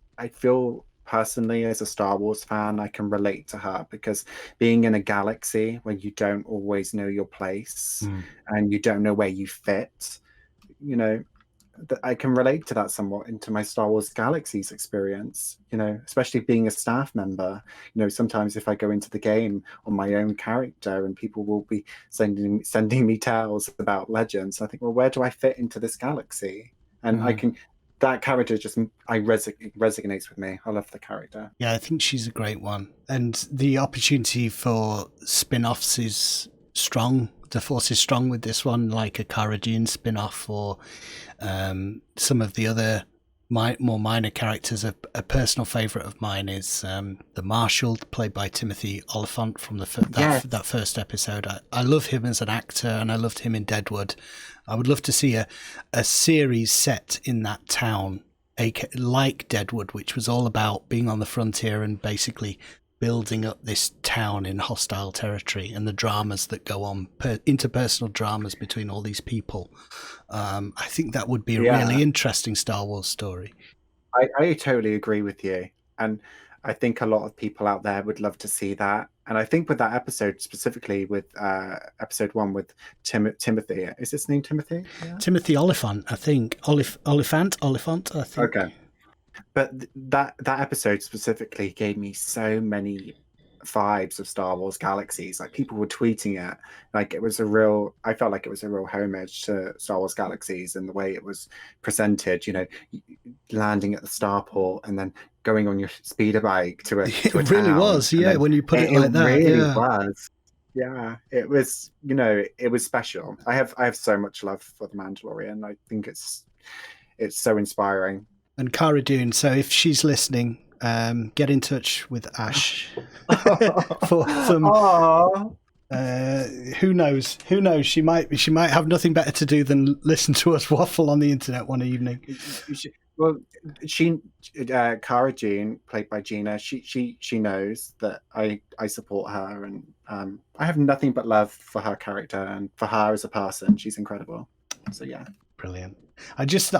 personally, as a Star Wars fan, I can relate to her, because being in a galaxy where you don't always know your place and you don't know where you fit, you know, I can relate to that somewhat into my Star Wars Galaxies experience, you know, especially being a staff member. You know, sometimes if I go into the game on my own character and people will be sending me tales about Legends, I think, well, where do I fit into this galaxy? And that character just resonates with me. I love the character. Yeah, I think she's a great one. And the opportunity for spin-offs is strong. The Force is strong with this one, like a Cara Dune spin-off, or some of the other more minor characters. A personal favourite of mine is the Marshal, played by Timothy Oliphant from that first episode. I love him as an actor, and I loved him in Deadwood. I would love to see a series set in that town, like Deadwood, which was all about being on the frontier and basically building up this town in hostile territory, and the dramas that go on, interpersonal dramas between all these people. I think that would be a really interesting Star Wars story. I totally agree with you. And I think a lot of people out there would love to see that. And I think with that episode, specifically with episode 1 with Timothy, is his name Timothy? Yeah. Timothy Oliphant, I think. Oliphant, I think. Okay. But that episode specifically gave me so many vibes of Star Wars Galaxies. Like, people were tweeting it, like I felt like it was a real homage to Star Wars Galaxies and the way it was presented, you know, landing at the starport and then going on your speeder bike to a it really was, yeah, when you put it like that. It really was. Yeah, it was, you know, it was special. I have so much love for The Mandalorian. I think it's so inspiring. And Cara Dune, so if she's listening, get in touch with Ash for some. Who knows? She might have nothing better to do than listen to us waffle on the internet one evening. Well, Cara Dune, played by Gina, she knows that I support her, and I have nothing but love for her character and for her as a person. She's incredible. So yeah, brilliant. I just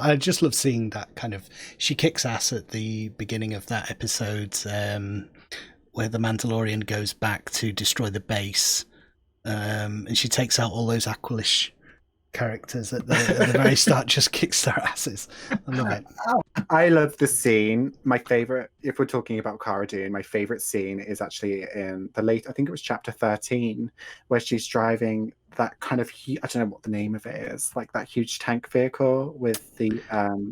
love seeing that kind of. She kicks ass at the beginning of that episode, where the Mandalorian goes back to destroy the base, and she takes out all those Aqualish characters at the very start just kicks their asses. I love it. I love the scene. My favorite, if we're talking about Cara Dune, my favorite scene is actually in I think it was chapter 13, where she's driving that kind of, I don't know what the name of it is, like that huge tank vehicle with the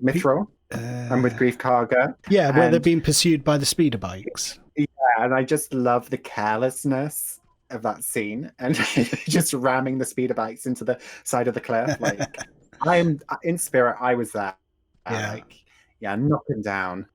Mithril and with Grief Karga. Yeah, where they're And being pursued by the speeder bikes. yeah, and I just love the carelessness of that scene and just ramming the speeder bikes into the side of the cliff. Like, I'm in spirit, I was there. Yeah. Like, yeah, knocking down.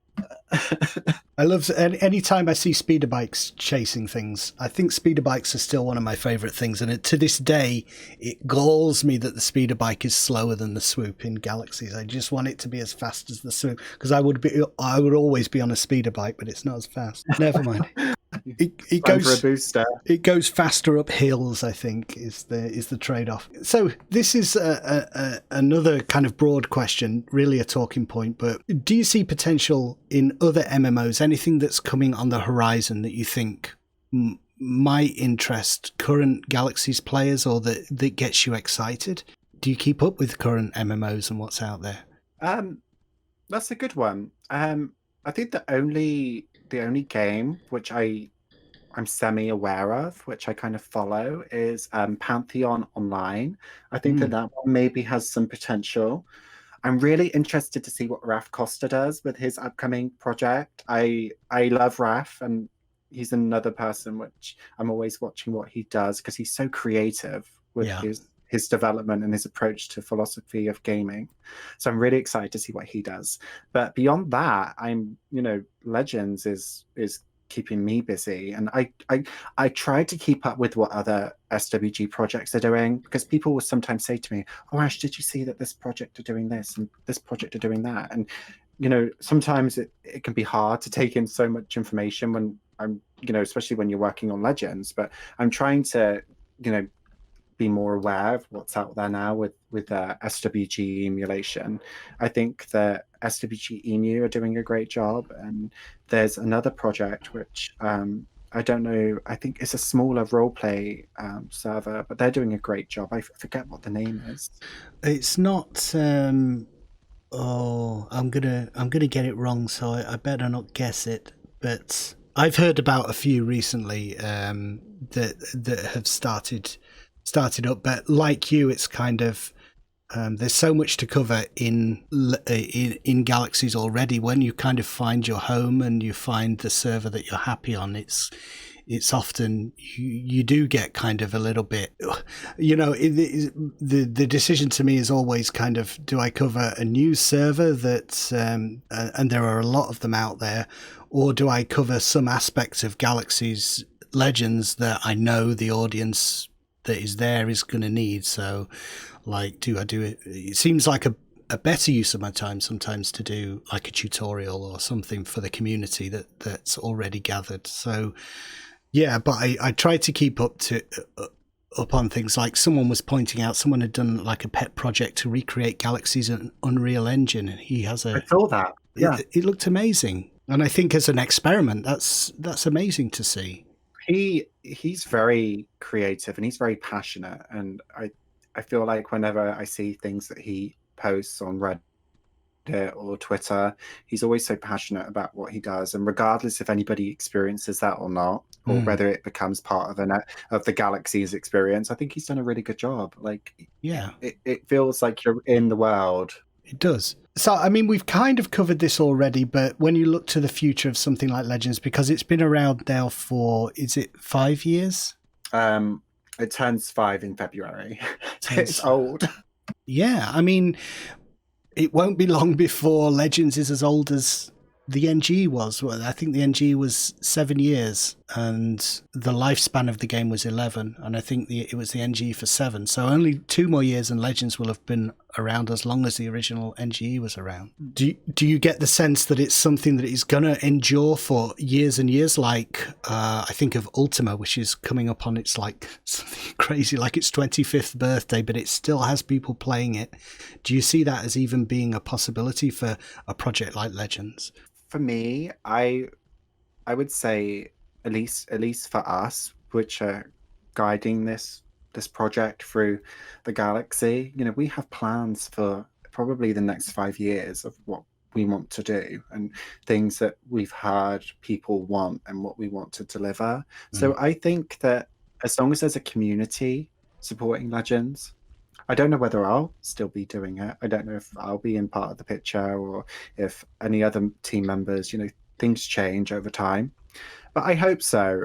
I love any time I see speeder bikes chasing things. I think speeder bikes are still one of my favorite things, and to this day, it galls me that the speeder bike is slower than the swoop in Galaxies. I just want it to be as fast as the swoop, because I would always be on a speeder bike, but it's not as fast. Never mind. It goes for a booster. It goes faster up hills, I think, is the trade-off. So this is another kind of broad question, really a talking point, but do you see potential in other MMOs, anything that's coming on the horizon that you think might interest current Galaxies players, or that gets you excited? Do you keep up with current MMOs and what's out there? That's a good one. I think the only game which I'm semi-aware of, which I kind of follow, is Pantheon Online. I think that one maybe has some potential. I'm really interested to see what Raf Costa does with his upcoming project. I love Raf, and he's another person which I'm always watching what he does, because he's so creative with his development and his approach to philosophy of gaming. So I'm really excited to see what he does. But beyond that, Legends is keeping me busy, and I try to keep up with what other SWG projects are doing, because people will sometimes say to me, "Oh, Ash, did you see that this project are doing this and this project are doing that?" And sometimes it can be hard to take in so much information when I'm especially when you're working on Legends. But I'm trying to be more aware of what's out there now with SWG emulation. I think that SWG Emu are doing a great job, and there's another project which I don't know, I think it's a smaller roleplay server, but they're doing a great job. I forget what the name is. It's not I'm gonna get it wrong, so I better not guess it, but I've heard about a few recently that have started up, but like you, it's kind of there's so much to cover in Galaxies already. When you kind of find your home and you find the server that you're happy on, it's often you do get kind of a little bit, the decision to me is always kind of, do I cover a new server that and there are a lot of them out there, or do I cover some aspects of Galaxies Legends that I know the audience that is there is going to need? So like, do I do it? It seems like a better use of my time sometimes to do like a tutorial or something for the community that's already gathered. So yeah, but I try to keep up on things. Like someone was pointing out, someone had done like a pet project to recreate Galaxies in Unreal Engine, and he has I saw that. Yeah, it looked amazing, and I think as an experiment, that's amazing to see. He's very creative and he's very passionate, and I feel like whenever I see things that he posts on Reddit or Twitter, he's always so passionate about what he does, and regardless if anybody experiences that or not, or whether it becomes part of the Galaxies experience, I think he's done a really good job. Like, yeah, it feels like you're in the world. It does. So, I mean, we've kind of covered this already, but when you look to the future of something like Legends, because it's been around now for, is it 5 years? It turns 5 in February. It's old. Yeah, I mean, it won't be long before Legends is as old as the NG was. Well, I think the NG was 7 years, and the lifespan of the game was 11, and I think it was the NG for 7. So only 2 more years, and Legends will have been around as long as the original NGE was around. Do you get the sense that it's something that is going to endure for years and years? Like I think of Ultima, which is coming up on its like something crazy, like its 25th birthday, but it still has people playing it. Do you see that as even being a possibility for a project like Legends? For me, I would say, at least for us, which are guiding this this project through the galaxy. You know, we have plans for probably the next 5 years of what we want to do and things that we've heard people want and what we want to deliver. So I think that as long as there's a community supporting Legends, I don't know whether I'll still be doing it. I don't know if I'll be in part of the picture or if any other team members, you know, things change over time. But I hope so.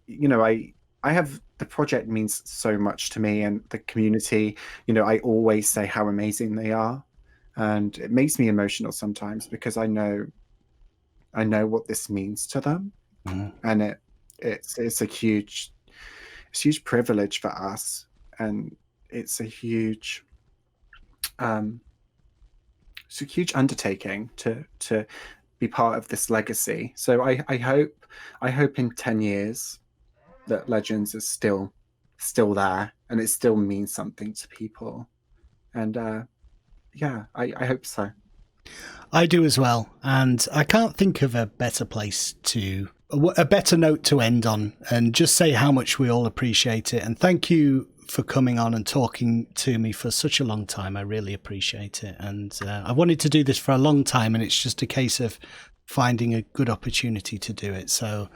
You know, I have the project means so much to me and the community. You know, I always say how amazing they are, and it makes me emotional sometimes because I know what this means to them, and it's a huge privilege for us, and it's a huge undertaking to be part of this legacy. So I hope in 10 years that Legends is still there and it still means something to people. And yeah, I hope so. I do as well, and I can't think of a better note to end on, and just say how much we all appreciate it. And thank you for coming on and talking to me for such a long time. I really appreciate it. And I wanted to do this for a long time, and it's just a case of finding a good opportunity to do it. So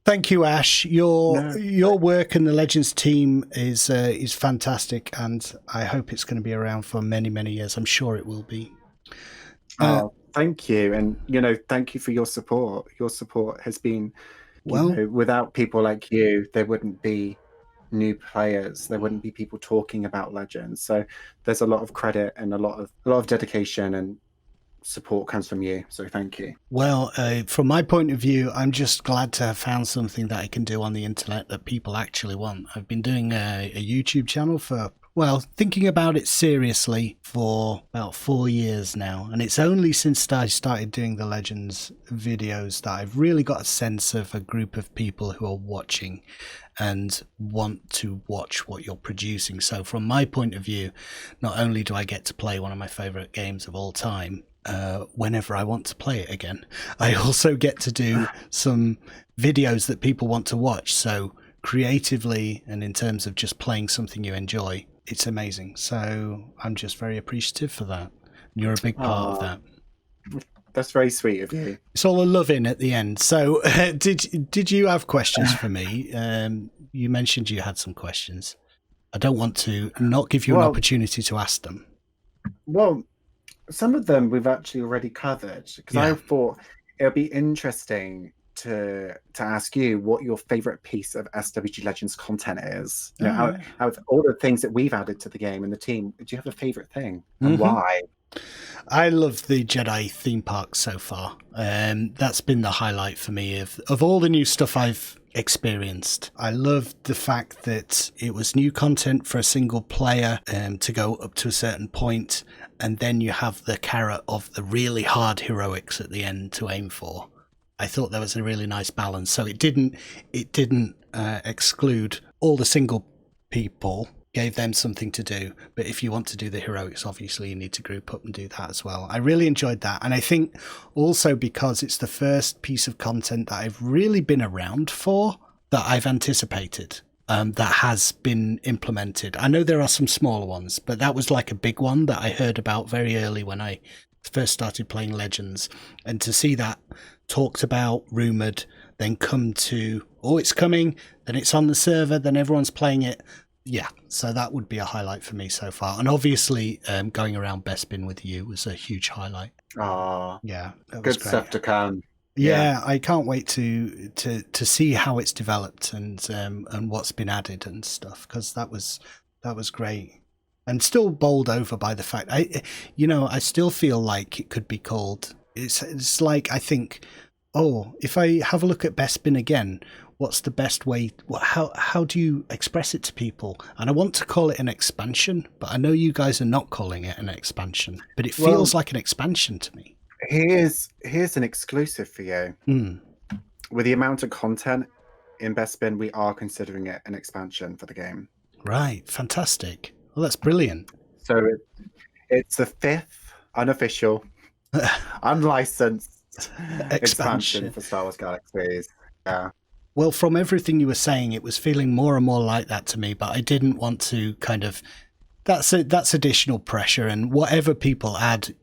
thank you, Ash. Your work and the Legends team is fantastic, and I hope it's going to be around for many, many years. I'm sure it will be. Thank you. And, you know, thank you for your support. Your support has been, you know, without people like you, there wouldn't be new players. There wouldn't be people talking about Legends. So there's a lot of credit and a lot of dedication and support comes from you. So thank you. Well, from my point of view, I'm just glad to have found something that I can do on the internet that people actually want. I've been doing a YouTube channel for, well, thinking about it seriously for about 4 years now. And it's only since I started doing the Legends videos that I've really got a sense of a group of people who are watching and want to watch what you're producing. So from my point of view, not only do I get to play one of my favorite games of all time, whenever I want to play it again, I also get to do some videos that people want to watch. So creatively and in terms of just playing something you enjoy, it's amazing. So I'm just very appreciative for that. You're a big part of that. That's very sweet of you. It's all a love-in at the end. So did you have questions for me? You mentioned you had some questions. I don't want to not give you an opportunity to ask them. Well, some of them we've actually already covered, because I thought it would be interesting to ask you what your favorite piece of SWG Legends content is. You know, out of all the things that we've added to the game and the team, do you have a favorite thing and why? I love the Jedi theme park so far. That's been the highlight for me of all the new stuff I've experienced. I loved the fact that it was new content for a single player to go up to a certain point, and then you have the carrot of the really hard heroics at the end to aim for. I thought there was a really nice balance. So it didn't exclude all the single people, gave them something to do. But if you want to do the heroics, obviously you need to group up and do that as well. I really enjoyed that. And I think also because it's the first piece of content that I've really been around for, that I've anticipated, that has been implemented. I know there are some smaller ones, but that was like a big one that I heard about very early when I first started playing Legends. And to see that talked about, rumoured, then come to, oh, it's coming, then it's on the server, then everyone's playing it. Yeah, so that would be a highlight for me so far. And obviously, going around Bespin with you was a huge highlight. Oh, yeah, that was good great stuff to come. Yeah, I can't wait to see how it's developed and what's been added and stuff, because that was great. And still bowled over by the fact I still feel like it could be called. It's like, I think, oh, if I have a look at Bespin again, what's the best way? How do you express it to people? And I want to call it an expansion, but I know you guys are not calling it an expansion. But it feels like an expansion to me. Here's an exclusive for you. With the amount of content in Bespin, we are considering it an expansion for the game. Right, fantastic. Well, that's brilliant. So it's the 5th unofficial, unlicensed expansion for Star Wars Galaxies. Yeah. Well, from everything you were saying, it was feeling more and more like that to me, but I didn't want to kind of that's additional pressure, and whatever people add,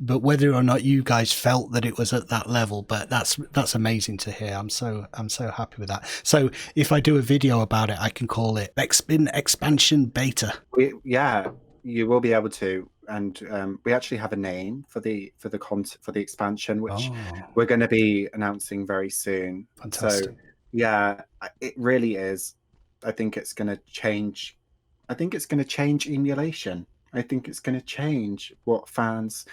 but whether or not you guys felt that it was at that level, but that's amazing to hear. I'm so happy with that. So if I do a video about it, I can call it Expansion Beta. Yeah, you will be able to, and we actually have a name for the expansion, which we're going to be announcing very soon. Fantastic. So yeah, it really is. I think it's going to change. I think it's going to change emulation. I think it's going to change what fans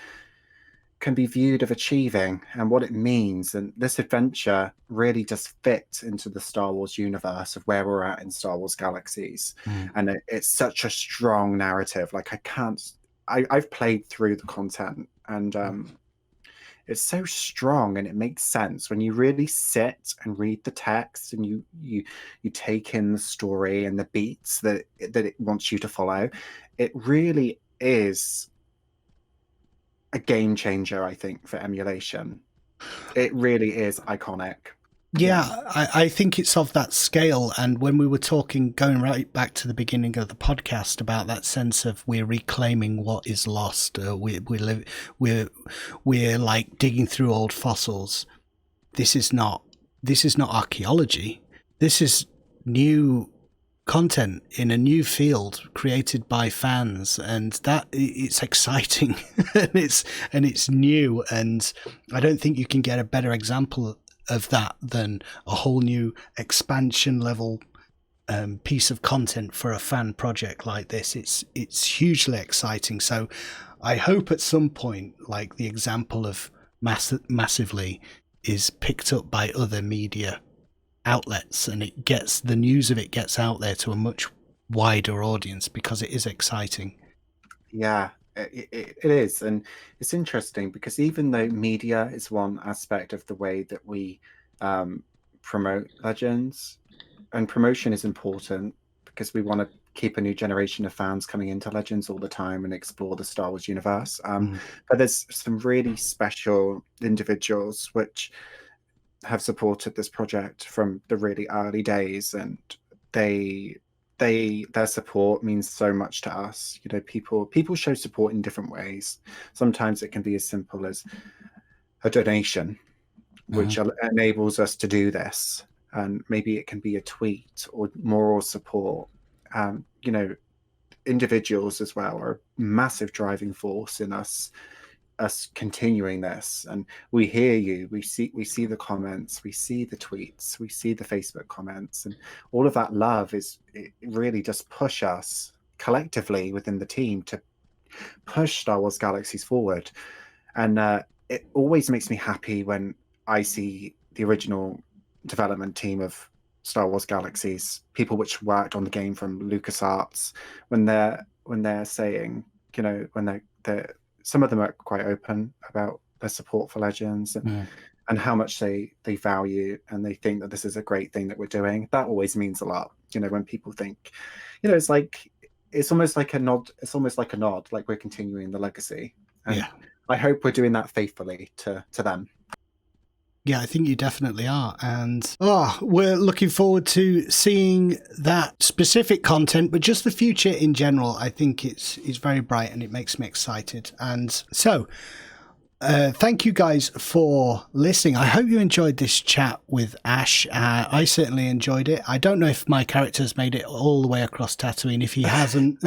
can be viewed of achieving and what it means. And this adventure really just fits into the Star Wars universe of where we're at in Star Wars Galaxies. And it's such a strong narrative. Like I've played through the content, and it's so strong and it makes sense when you really sit and read the text and you take in the story and the beats that it wants you to follow. It really is a game changer, I think, for emulation. It really is iconic. Yeah, I think it's of that scale. And when we were talking, going right back to the beginning of the podcast about that sense of we're reclaiming what is lost, we're like digging through old fossils. This is not archaeology. This is new content in a new field created by fans, and that it's exciting and it's new. And I don't think you can get a better example of that than a whole new expansion level piece of content for a fan project like this. It's hugely exciting. So I hope at some point, like the example of Massively is picked up by other media outlets, and the news of it gets out there to a much wider audience, because it is exciting. Yeah, it is. And it's interesting because even though media is one aspect of the way that we promote Legends, and promotion is important because we want to keep a new generation of fans coming into Legends all the time and explore the Star Wars universe. But there's some really special individuals which have supported this project from the really early days, and their support means so much to us. You know, people show support in different ways. Sometimes it can be as simple as a donation, which enables us to do this, and maybe it can be a tweet or moral support. You know, individuals as well are a massive driving force in us continuing this. And we hear you, we see the comments, we see the tweets, we see the Facebook comments, and all of that love it really just push us collectively within the team to push Star Wars Galaxies forward. And it always makes me happy when I see the original development team of Star Wars Galaxies, people which worked on the game from LucasArts, when they're saying, you know, when they're some of them are quite open about their support for Legends and how much they value, and they think that this is a great thing that we're doing. That always means a lot. You know, when people think, you know, it's almost like a nod. It's almost like a nod, like we're continuing the legacy. And I hope we're doing that faithfully to them. Yeah, I think you definitely are. And we're looking forward to seeing that specific content, but just the future in general. I think it's very bright and it makes me excited. And so thank you guys for listening. I hope you enjoyed this chat with Ash. I certainly enjoyed it. I don't know if my character's made it all the way across Tatooine. If he hasn't,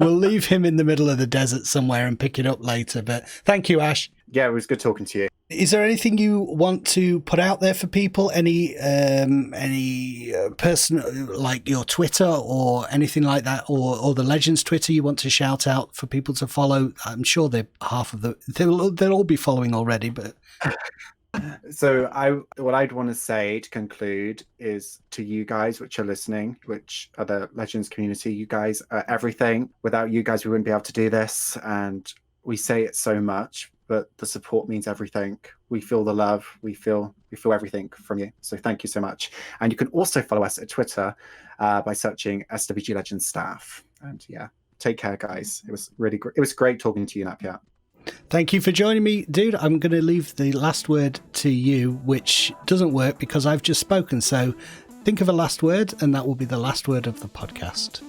we'll leave him in the middle of the desert somewhere and pick it up later. But thank you, Ash. Yeah, it was good talking to you. Is there anything you want to put out there for people? Any person, like your Twitter or anything like that, or the Legends Twitter you want to shout out for people to follow? I'm sure they'll all be following already, but. So what I'd want to say to conclude is to you guys which are listening, which are the Legends community. You guys are everything. Without you guys, we wouldn't be able to do this. And we say it so much, but the support means everything. We feel the love. We feel everything from you. So thank you so much. And you can also follow us at Twitter by searching SWG Legends staff. And yeah, take care, guys. It was really great. It was great talking to you, Napiat. Thank you for joining me, dude. I'm going to leave the last word to you, which doesn't work because I've just spoken. So think of a last word, and that will be the last word of the podcast.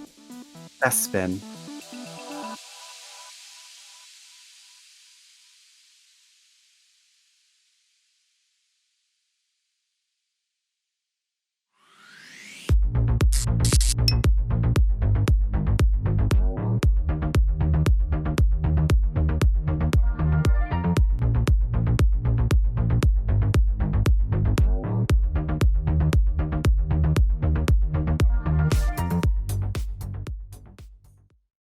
Best spin.